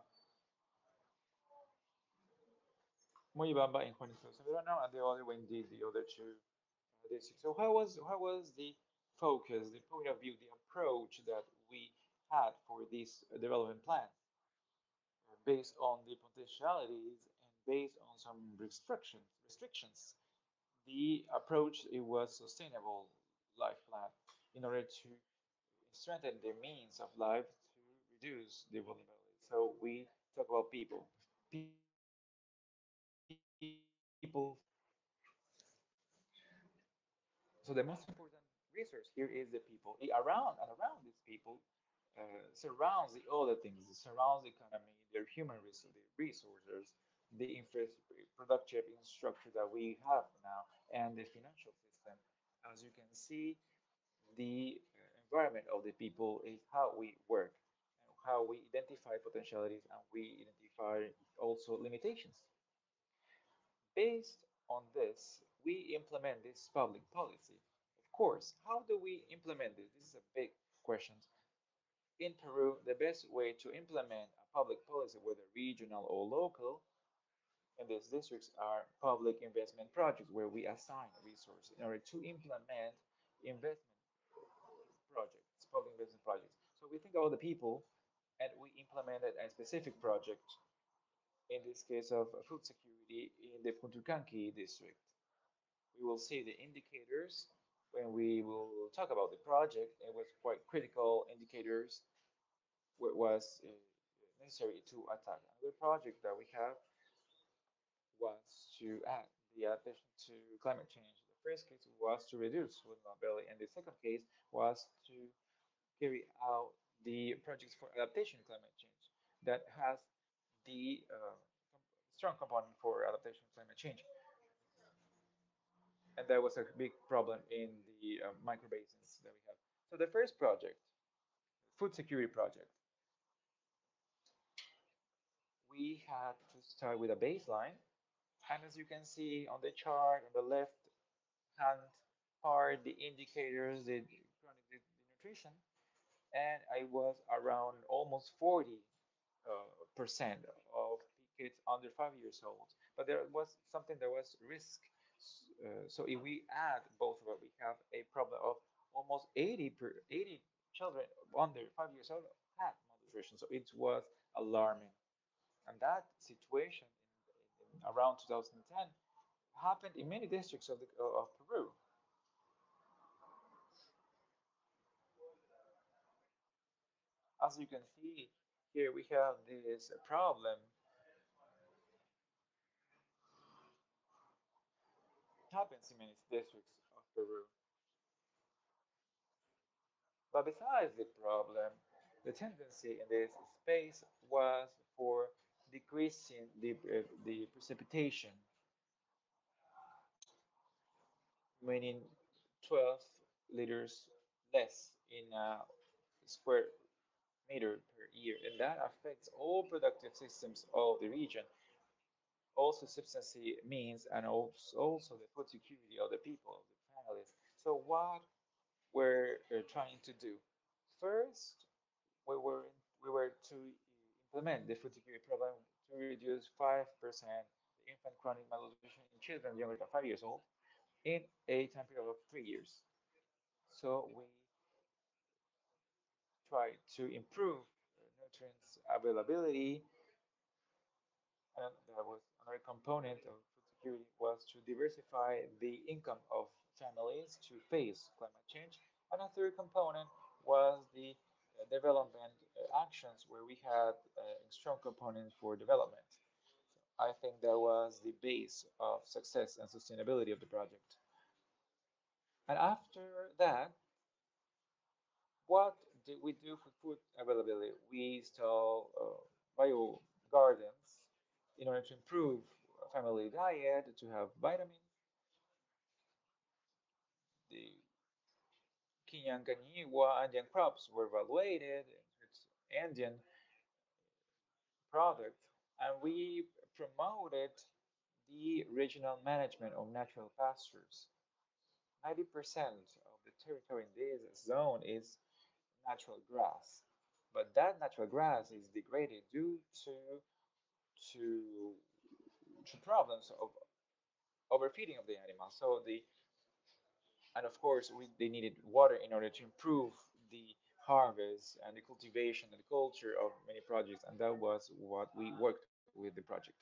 S4: Moyibamba in Juan Espinosa Medrano, and the other one did the other two districts. So how was the focus, the point of view, the approach that we had for this development plan, based on the potentialities and based on some restrictions? The approach, it was sustainable life plan in order to strengthen the means of life to reduce the vulnerability. So we talk about people. People. So the most important resource here is the people. Around these people surrounds the other things. It surrounds the economy, their human resources, the productive infrastructure that we have now, and the financial system. As you can see, the environment of the people is how we work, and how we identify potentialities, and we identify also limitations. Based on this, we implement this public policy. Of course, how do we implement this? This is a big question. In Peru, the best way to implement a public policy, whether regional or local, in these districts are public investment projects where we assign resources in order to implement investment projects, public investment projects. So we think about the people and we implemented a specific project, in this case of food security in the Puntukanki district. We will see the indicators when we will talk about the project. It was quite critical indicators what was necessary to attack. Another project that we have was to add the adaptation to climate change. The first case was to reduce vulnerability, and the second case was to carry out the projects for adaptation to climate change that has the strong component for adaptation to climate change. And that was a big problem in the micro basins that we have. So the first project, food security project, we had to start with a baseline. And as you can see on the chart on the left hand part, the indicators, the chronic nutrition, and I was around almost 40% of kids under 5 years old. But there was something that was risk. So if we add both of it, we have a problem of almost 80 children under 5 years old had malnutrition. So it was alarming. And that situation in around 2010 happened in many districts of Peru. As you can see here, we have this problem. It happens in many districts of Peru. But besides the problem, the tendency in this space was for decreasing the precipitation, meaning 12 liters less in a square meter per year, and that affects all productive systems of the region. Also, subsistence means, and also the food security of the people, of the families. So, what we're trying to do? First, we were we were to implement the food security program to reduce 5% the infant chronic malnutrition in children younger than 5 years old in a time period of 3 years. So we try to improve nutrients availability, and that was another component of food security was to diversify the income of families to face climate change. And a third component was the development actions where we had strong components for development. So I think that was the base of success and sustainability of the project. And after that, what did we do for food availability? We install bio gardens in order to improve family diet, to have vitamins. The Kinyanganiwa Andean crops were evaluated, it's Andean product, and we promoted the regional management of natural pastures. 90% of the territory in this zone is natural grass, but that natural grass is degraded due to, to problems of overfeeding of the animals. So the and of course they needed water in order to improve the harvest and the cultivation and the culture of many projects, and that was what we worked with the project.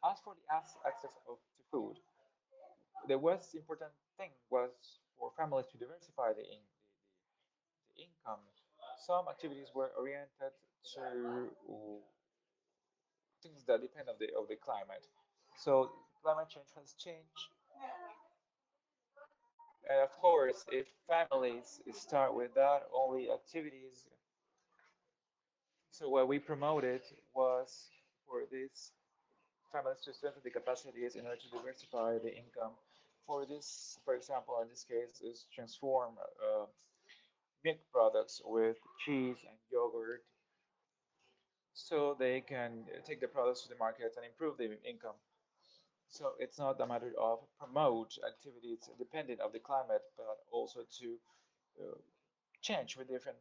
S4: As for the access to food, the most important thing was for families to diversify the income. Some activities were oriented to things that depend of the climate. So climate change has changed. And of course, if families start with that only activities, so what we promoted was for these families to strengthen the capacities in order to diversify the income. For this, for example, in this case, is transform milk products with cheese and yogurt so they can take the products to the market and improve the income. So it's not a matter of promote activities dependent of the climate, but also to change with different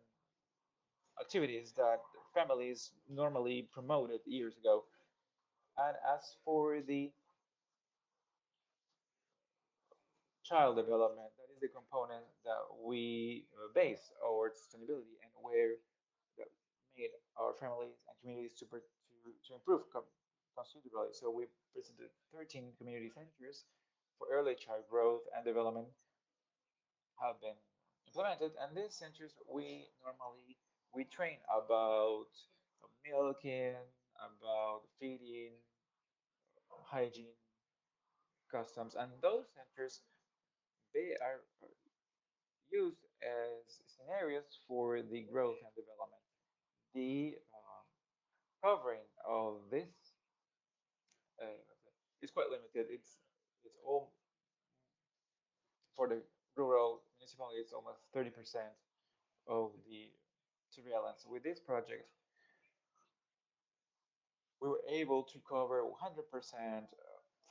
S4: activities that families normally promoted years ago. And as for the child development, that is the component that we base our sustainability and where that made our families and communities to improve considerably. So we presented 13 community centers for early child growth and development have been implemented, and these centers we train about milking, about feeding, hygiene, customs, and those centers they are used as scenarios for the growth and development. The covering of this uh, is quite limited. It's all for the rural municipality. It's almost 30% of the surveillance. With this project, we were able to cover 100%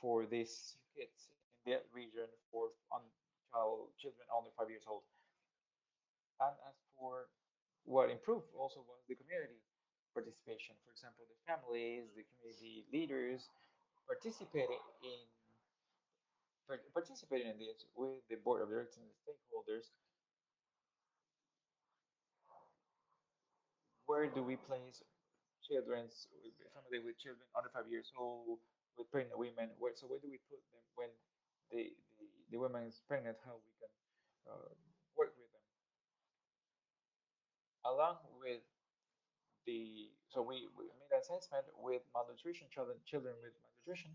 S4: for these kids in that region for on children under 5 years old. And as for what improved also was the community participation. For example, the families, the community leaders participating in participating in this with the board of directors and the stakeholders. Where do we place children's family with children under 5 years old, with pregnant women? Where do we put them when the woman is pregnant? How we can work with them along with the we made an assessment with malnutrition children with malnutrition.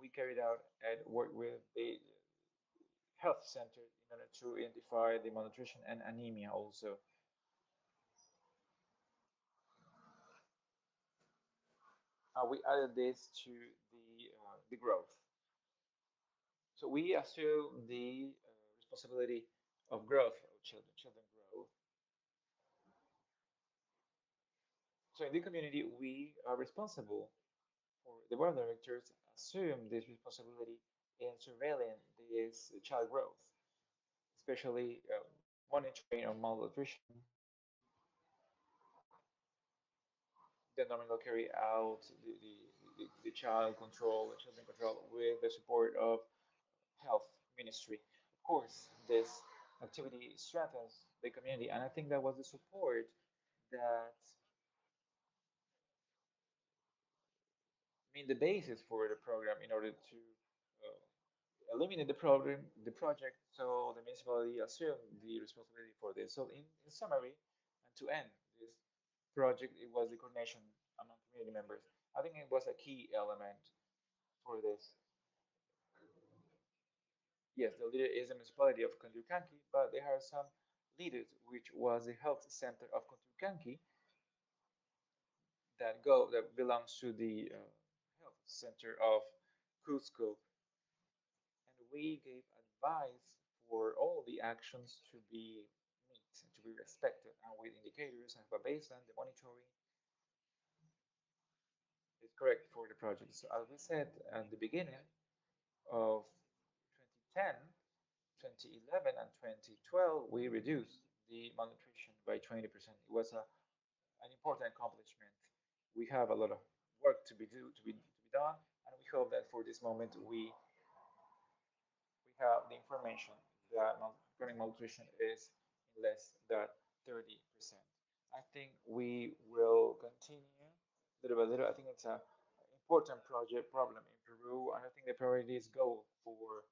S4: We carried out and worked with the health center in order to identify the malnutrition and anemia also. We added this to the growth. So we assume the responsibility of growth of children. Children grow. So in the community, we are responsible for the board of directors assume this responsibility in surveilling this child growth, especially monitoring of malnutrition. Then normally will carry out the child control, the children control with the support of health ministry. Of course, this activity strengthens the community, and I think that was the support that made the basis for the program in order to uh, eliminate the project, so the municipality assumed the responsibility for this. So in summary, and to end this project, it was the coordination among community members. I think it was a key element for this. Yes, the leader is the municipality of Kandukanki, but there are some leaders, which was the health center of Kandukanki, that belongs to the health center of Cusco, and we gave advice for all the actions to be met and to be respected, and with indicators and have a baseline, the monitoring is correct for the project. So as we said at the beginning of 2010, 2011, and 2012, we reduced the malnutrition by 20%. It was an important accomplishment. We have a lot of work to be done, and we hope that for this moment we have the information that chronic malnutrition is in less than 30%. I think we will continue little by little. I think it's an important project problem in Peru, and I think the priorities go for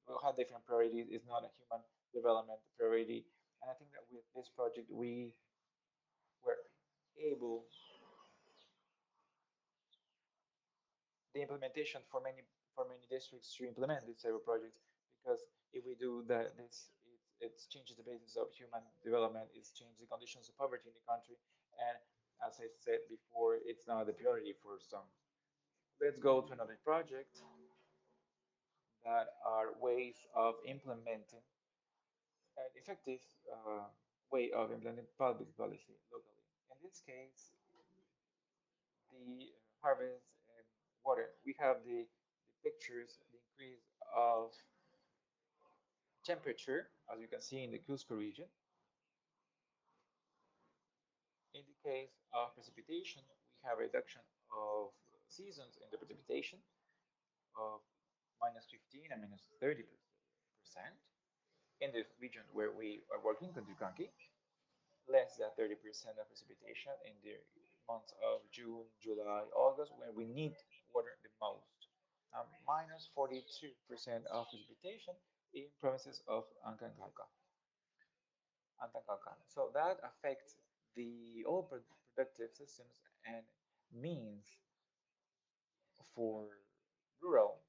S4: we'll have different priorities. It's not a human development priority, and I think that with this project we were able the implementation for many districts to implement these type of projects, because if we do that, it changes the basis of human development. It changes the conditions of poverty in the country, and as I said before, it's not the priority for some. Let's go to another project that are ways of implementing an effective way of implementing public policy locally. In this case, the harvest and water. We have the pictures, the increase of temperature, as you can see in the Cusco region. In the case of precipitation, we have reduction of seasons in the precipitation of -15 and -30%. In the region where we are working, Kundukanki, less than 30% of precipitation in the months of June, July, August, when we need water the most. -42% of precipitation in provinces of Antankalka. So that affects the all productive systems and means for rural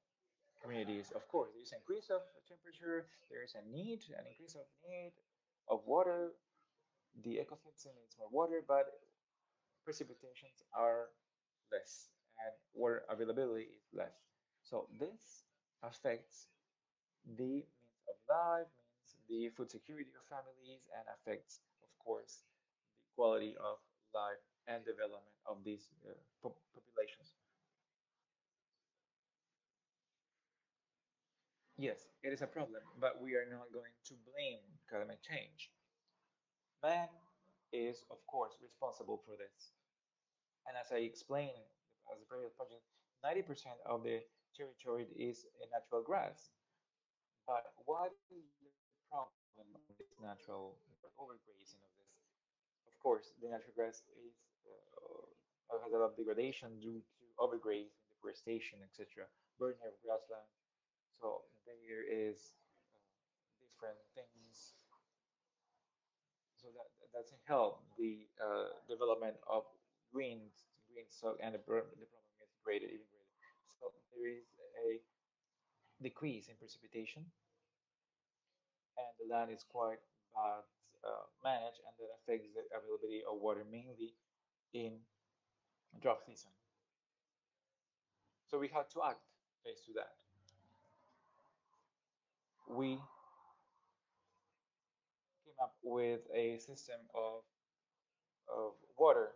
S4: communities. Of course, there is an increase of temperature, there is an increase of need of water. The ecosystem needs more water, but precipitations are less and water availability is less. So this affects the means of life, means the food security of families, and affects, of course, the quality of life and development of these populations. Yes, it is a problem, but we are not going to blame climate change. Man is, of course, responsible for this. And as I explained as a previous project, 90% of the territory is a natural grass. But what is the problem of this natural overgrazing of this? Of course, the natural grass is has a lot of degradation due to overgrazing, deforestation, etc., burning of grassland. So there is different things. So that doesn't help the development of green soil, and the problem is greater, even greater. So there is a decrease in precipitation, and the land is quite bad managed, and that affects the availability of water mainly in drought season. So we have to act based to that. We came up with a system of water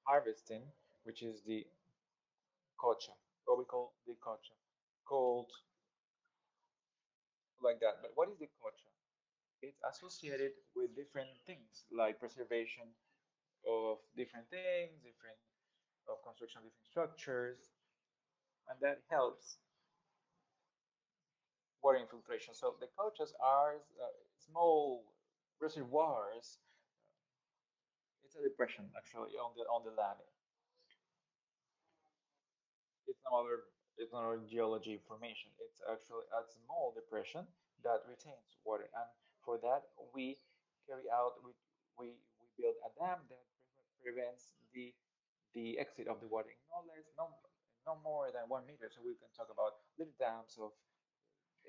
S4: harvesting, which is the kocha, what we call the kocha, called like that. But what is the kocha? It's associated with different things like preservation of different things, different of construction of different structures, and that helps water infiltration. So the kochas are small reservoirs. It's a depression actually on the land. It's not our it's not a geology formation. It's actually a small depression that retains water, and for that we build a dam that prevents the exit of the water in no more than 1 meter. So we can talk about little dams of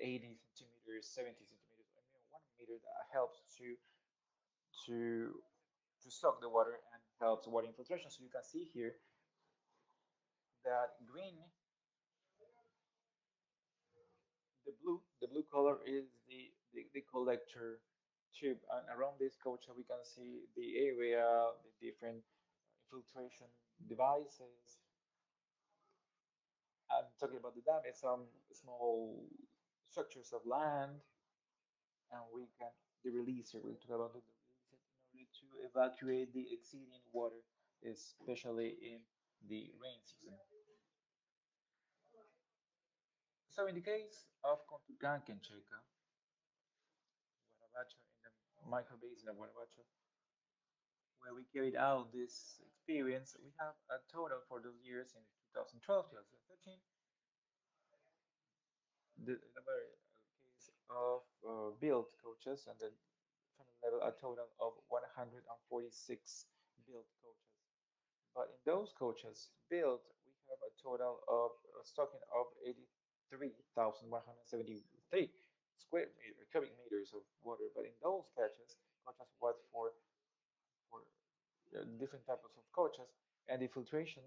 S4: 80 centimeters, 70 centimeters, I mean 1 meter that helps to to suck the water and helps water infiltration. So you can see here that green, the blue color is the collector tube, and around this coach we can see the area, the different infiltration devices. I'm talking about the dam. It's some small structures of land, and we can the releaser. We talk about the releaser in order to evacuate the exceeding water, especially in the rain season. So in the case of Contugankencheka, Guanabacho, in the microbasin of Guanabacho, where we carried out this experience, we have a total for those years in 2012, 2013, the number case of built coaches, and then family level a total of 146 built coaches. But in those coaches built, we have a total of stocking of 83,173 square meter, cubic meters of water. But in those coaches was for different types of coaches, and the filtration,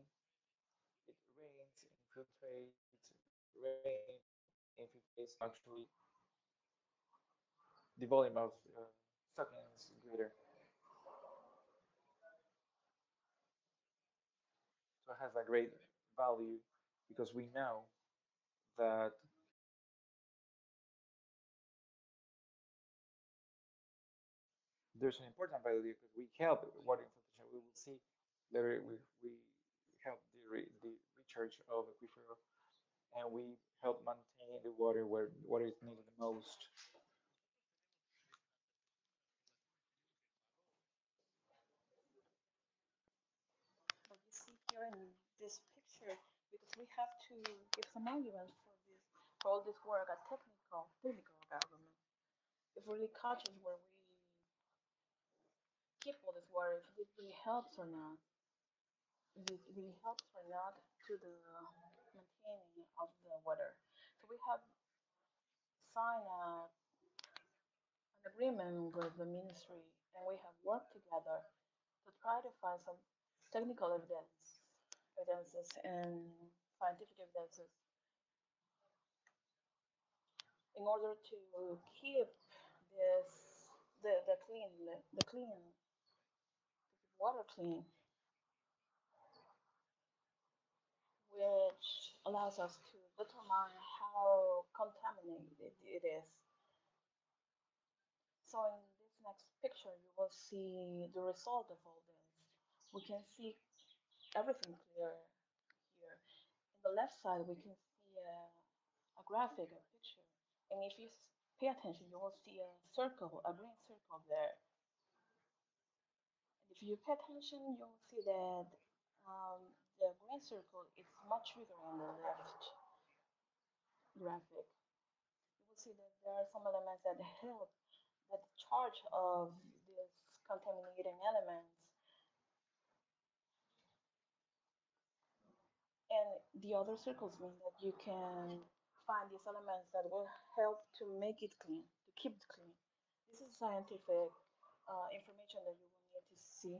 S4: it rains, infiltrates, rain, infiltrates. Actually, the volume of sucking is greater, so it has a great value because we know that there's an important value because we help water infiltration. We will see later we help the charge of aquifer, and we help maintain the water where water is needed the most.
S5: But you see here in this picture, because we have to give some argument for all this work at technical government. It really catches where we keep all this water, if it really helps or not. If it really helps or not to the maintaining of the water. So we have signed an agreement with the ministry, and we have worked together to try to find some technical evidences and scientific evidences in order to keep this the clean water clean, which allows us to determine how contaminated it is. So in this next picture, you will see the result of all this. We can see everything clear here. In the left side, we can see a graphic, a picture. And if you pay attention, you will see a circle, a green circle there. And if you pay attention, you will see that the green circle is much bigger on the left graphic. You will see that there are some elements that help that the charge of these contaminating elements, and the other circles mean that you can find these elements that will help to make it clean, to keep it clean. This is scientific information that you will need to see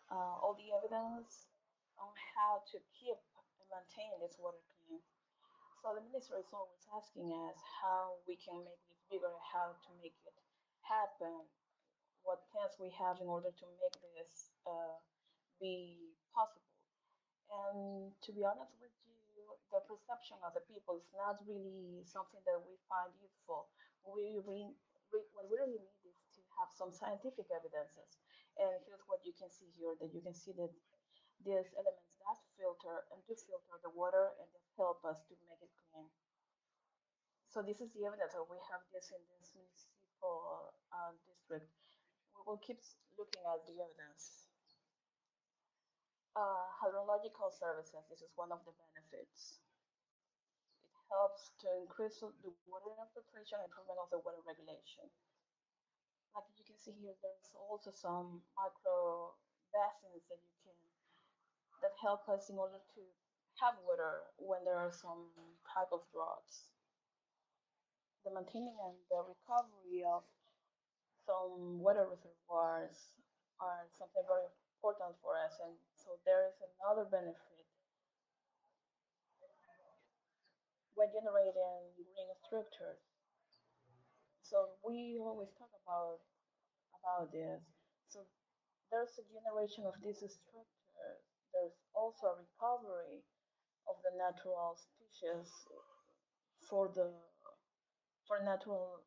S5: all the evidence on how to keep and maintain this water clean. So the minister is always asking us how we can make this bigger, how to make it happen, what plans we have in order to make this be possible. And to be honest with you, the perception of the people is not really something that we find useful. What we really need is to have some scientific evidences. And here's what you can see here, that you can see that these elements that filter and do filter the water and that help us to make it clean. So this is the evidence that we have this in this municipal district. We will keep looking at the evidence. Hydrological services, this is one of the benefits. It helps to increase the water infiltration and improvement of the water regulation. Like you can see here, there's also some micro basins that help us in order to have water when there are some type of droughts. The maintaining and the recovery of some water reservoirs are something very important for us, and so there is another benefit when generating green structures. So we always talk about this. So there's a generation of these structures. There's also a recovery of the natural species for the for natural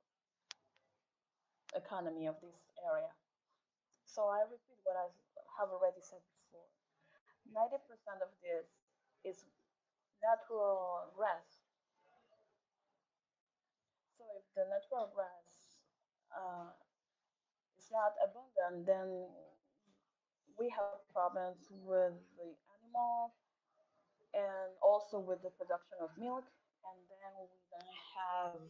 S5: economy of this area. So I repeat what I have already said before. 90% of this is natural grass. So if the natural grass uh, is not abundant, then we have problems with the animals and also with the production of milk, and then we don't have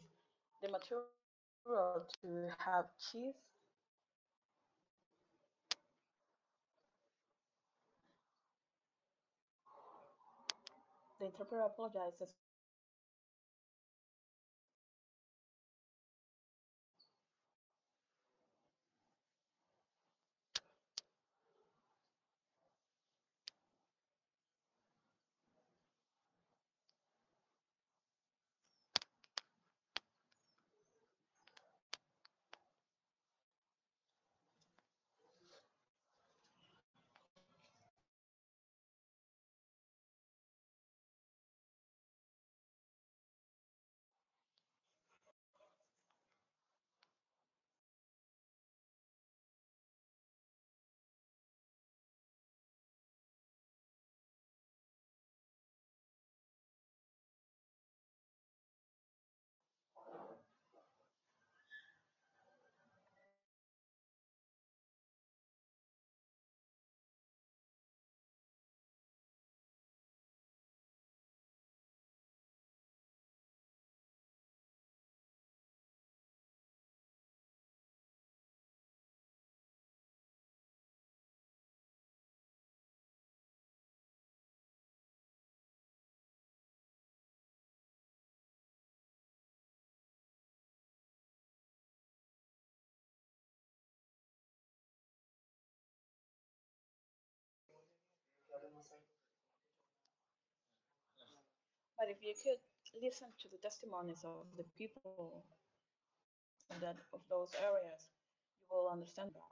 S5: the material to have cheese. The interpreter apologizes But if you could listen to the testimonies of the people of those areas, you will understand better.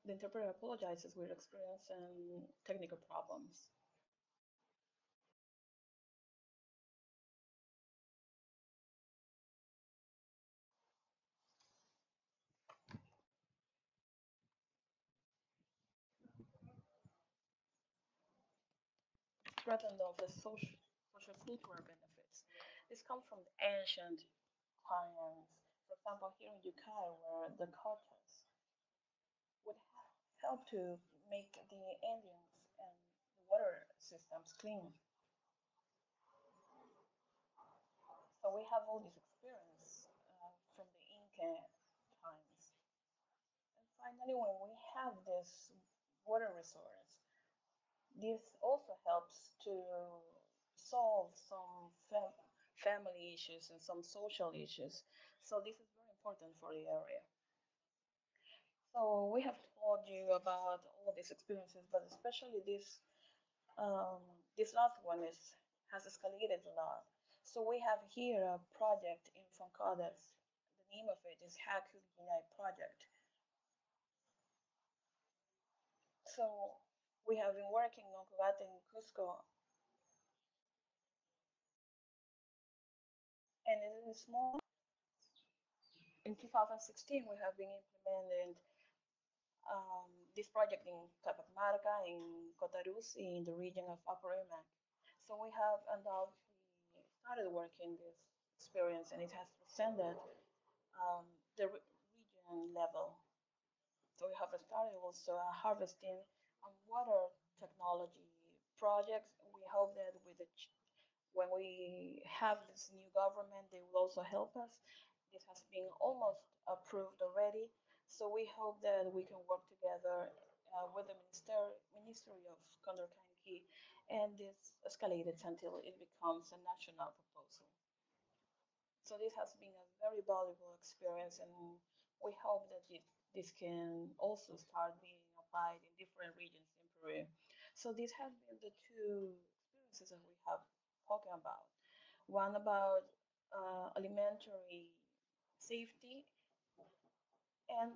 S5: The interpreter apologizes, we're experiencing technical problems. Threatened of the social cultural benefits. This comes from the ancient times. For example, here in Yucay, where the cultures would help to make the Indians and the water systems clean. So we have all this experience from the Inca times. And finally, when we have this water resource, this also helps to solve some family issues and some social issues. So this is very important for the area. So we have told you about all these experiences, but especially this last one has escalated a lot. So we have here a project in Foncadas. The name of it is Haku Unite Project. So we have been working on Cogate in Cusco, and it is small. In 2016, we have been implementing this project in Capamarca, in Cotaruz, in the region of Upper Imac. So we have undoubtedly started working this experience, and it has transcended the region level. So we have started also harvesting water technology projects. We hope that when we have this new government, they will also help us. This has been almost approved already. So we hope that we can work together with the Ministry of Condorcanqui, and this escalated until it becomes a national proposal. So this has been a very valuable experience, and we hope that this can also start being applied in different regions in Peru. So these have been the two experiences that we have talking about. One about alimentary safety, and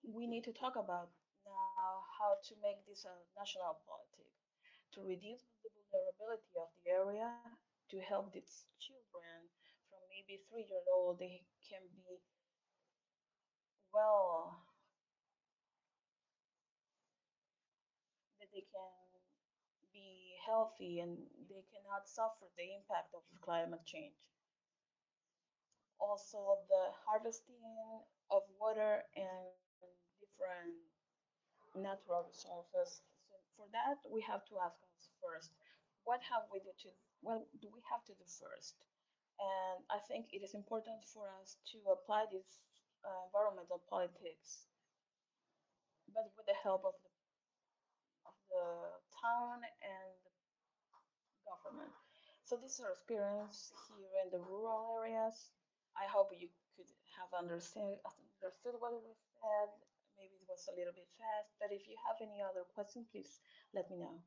S5: we need to talk about now how to make this a national politic to reduce the vulnerability of the area, to help these children from maybe 3 years old, they can be well, that they can be healthy and they cannot suffer the impact of climate change. Also, the harvesting of water and different natural resources. So for that, we have to ask us first, what have we do to what do we have to do first? And I think it is important for us to apply this environmental politics, but with the help of the town and the government. So this is our experience here in the rural areas. I hope you could have understood what we said. Maybe it was a little bit fast, but if you have any other question, please let me know.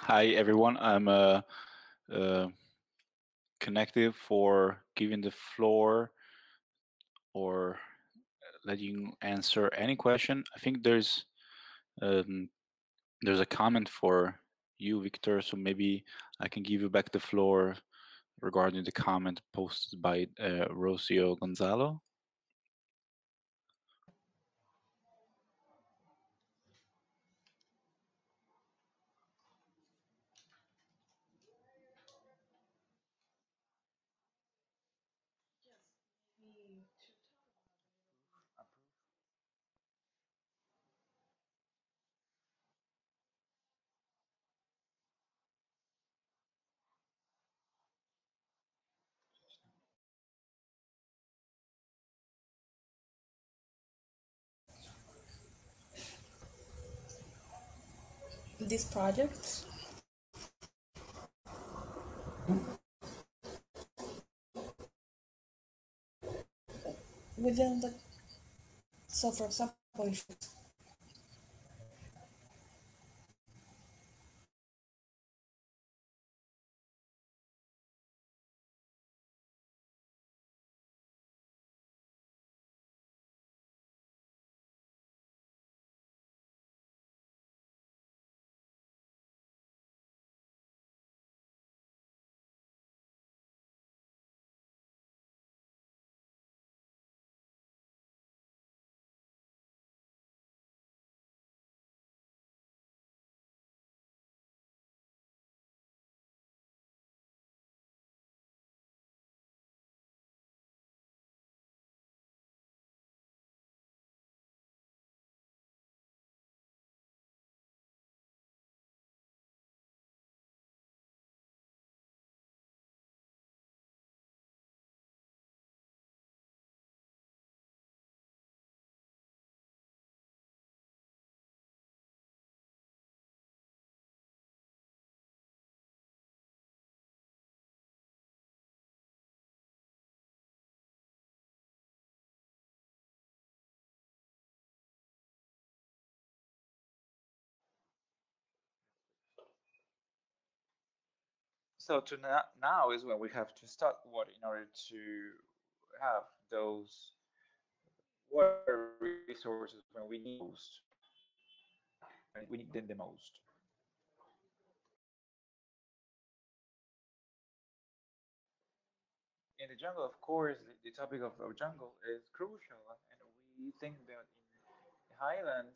S3: Hi everyone, I'm connected for giving the floor or letting you answer any question. I think there's a comment for you, Victor, so maybe I can give you back the floor regarding the comment posted by Rocio Gonzalo.
S5: this project. Within the, so for example, if
S4: So to now is when we have to start water in order to have those water resources when we need them most. When we need them the most. In the jungle, of course, the topic of jungle is crucial, and we think that in the highlands,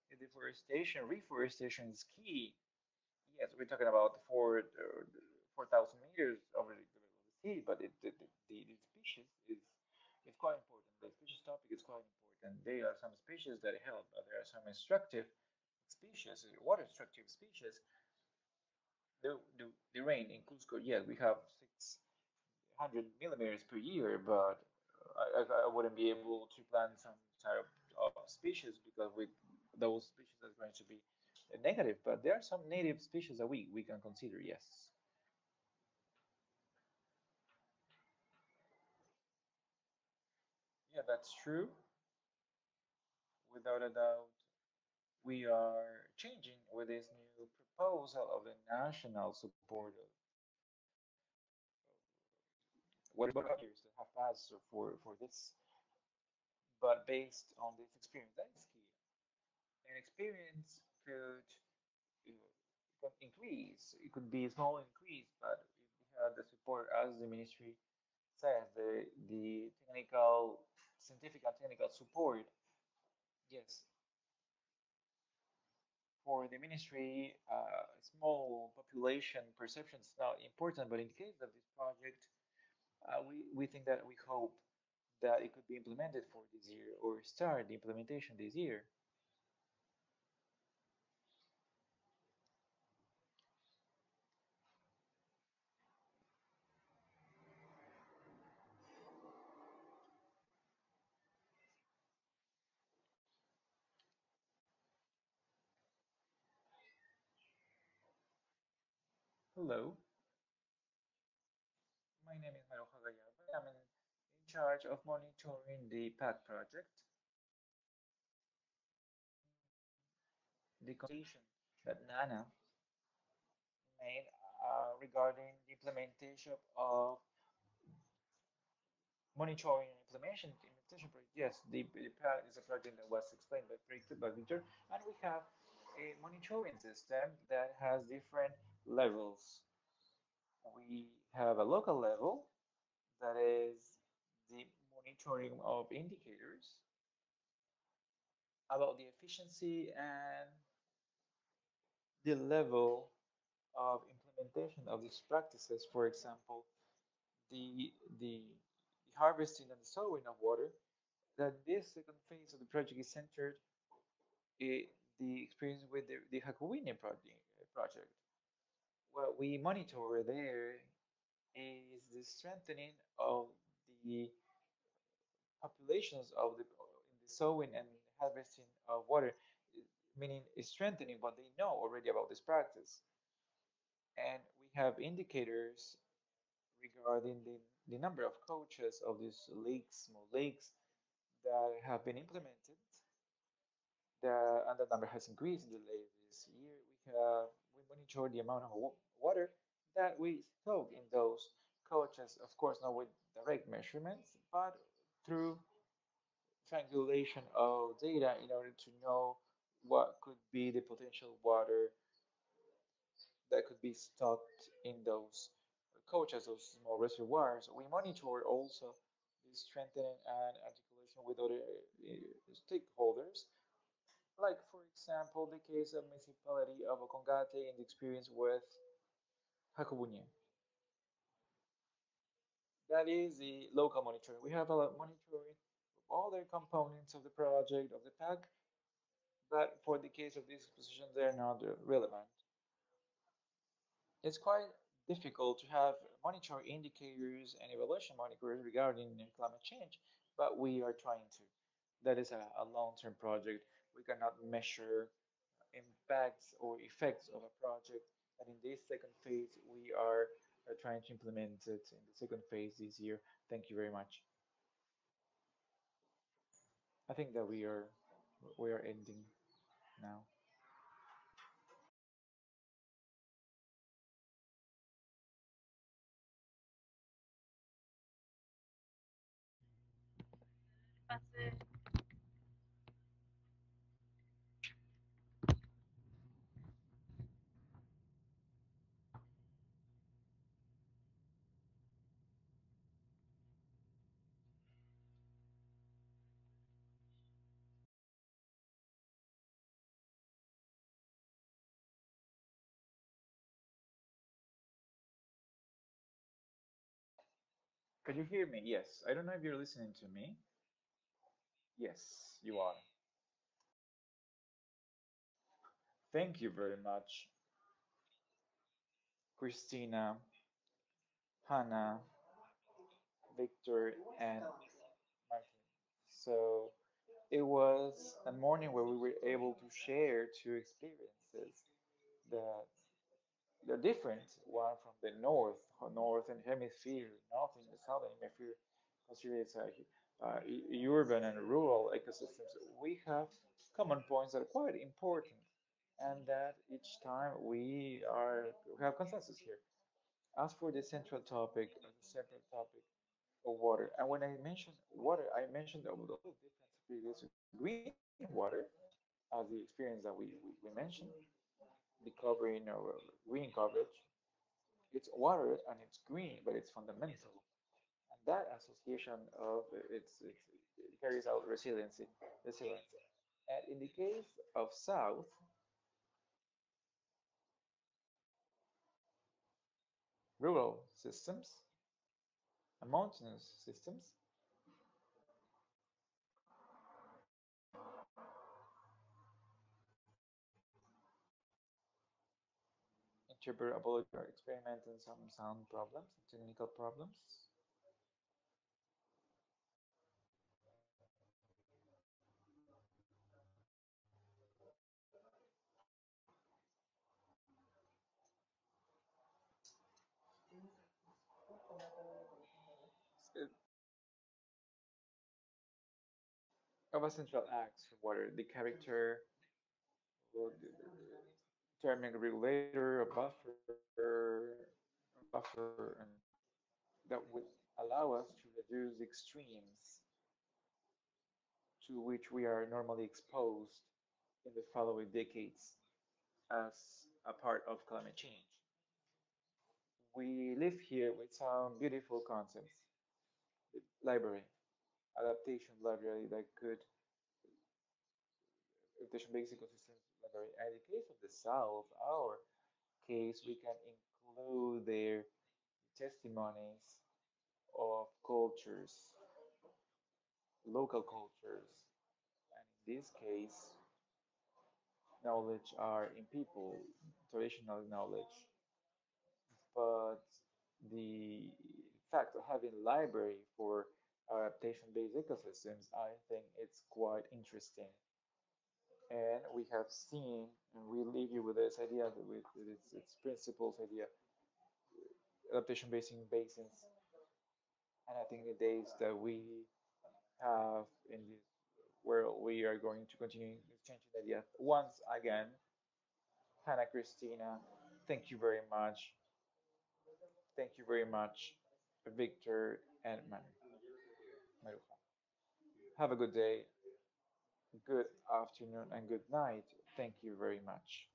S4: the reforestation is key. Yes, we're talking about 4,000 meters over the sea, but the species is quite important. The species topic is quite important. There are some species that help, but there are some extractive species, water extractive species. The rain in Cusco, yes, we have 600 millimeters per year, but I wouldn't be able to plant some type of species because with those species are going to be negative. But there are some native species that we can consider, yes. Yeah, that's true. Without a doubt, we are changing with this new proposal of the national support of what years that have passed for this, but based on this experience, that is key. An experience could increase. It could be a small increase, but if we have the support, as the ministry says, the technical, scientific and technical support, yes, for the ministry, small population perception is not important, but in case of this project, we think that we hope that it could be implemented for this year or start the implementation this year. Hello, my name is Maruja Gallardo. I'm in charge of monitoring the PAC project, the consultation that Nana made regarding the implementation of monitoring and implementation project. Yes, the PAC is a project that was explained by Victor, and we have a monitoring system that has different levels. We have a local level that is the monitoring of indicators about the efficiency and the level of implementation of these practices. For example, the the harvesting and the sowing of water. That this second phase of the project is centered in the experience with the Hakawine project. What we monitor there is the strengthening of the populations of the in the sowing and harvesting of water. meaning strengthening what they know already about this practice. And we have indicators regarding the number of coaches of these lakes, small lakes, that have been implemented. And the number has increased in the latest year. We monitor the amount of water that we stock in those coaches, of course, not with direct measurements, but through triangulation of data in order to know what could be the potential water that could be stocked in those coaches, those small reservoirs. We monitor also the strengthening and articulation with other stakeholders, like for example the case of municipality of Ocongate in the experience with Hakubunye. That is the local monitoring. We have a monitoring of all the components of the project, of the pack, but for the case of this exposition, they're not relevant. It's quite difficult to have monitor indicators and evaluation markers regarding climate change, but we are trying to. That is a long-term project. We cannot measure impacts or effects of a project. And in this second phase, we are trying to implement it in the second phase this year. Thank you very much. I think that we are ending now. Can you hear me? Yes. I don't know if you're listening to me. Yes, you are. Thank you very much, Christina, Hannah, Victor, and Martin. So it was a morning where we were able to share two experiences that they're different. One from the northern hemisphere, north in the southern hemisphere, considered as urban and rural ecosystems. We have common points that are quite important, and that each time we have consensus here. As for the central topic, the central topic of water, and when I mentioned water, I mentioned all the different periods of green water as the experience that we mentioned, the covering or green coverage. It's water and it's green, but it's fundamental. And that association of it carries out resilience. And in the case of South, rural systems and mountainous systems, interoperability are experiencing some sound problems, technical problems. Of a central act for water, the character, or the determining a regulator, a buffer, and that would allow us to reduce the extremes to which we are normally exposed in the following decades as a part of climate change. We live here with some beautiful concepts. The library, adaptation library that could, adaptation-based ecosystems library. And in the case of the South, our case, we can include their testimonies of cultures, local cultures, and in this case, knowledge are in people, traditional knowledge. But the fact of having library for adaptation-based ecosystems, I think it's quite interesting. and we have seen, and we leave you with this idea, with its principles idea, adaptation basins. And I think the days that we have in this world, we are going to continue exchanging ideas. Once again, Hannah, Christina, thank you very much. Thank you very much, Victor and Maruja. Have a good day, good afternoon, and good night. Thank you very much.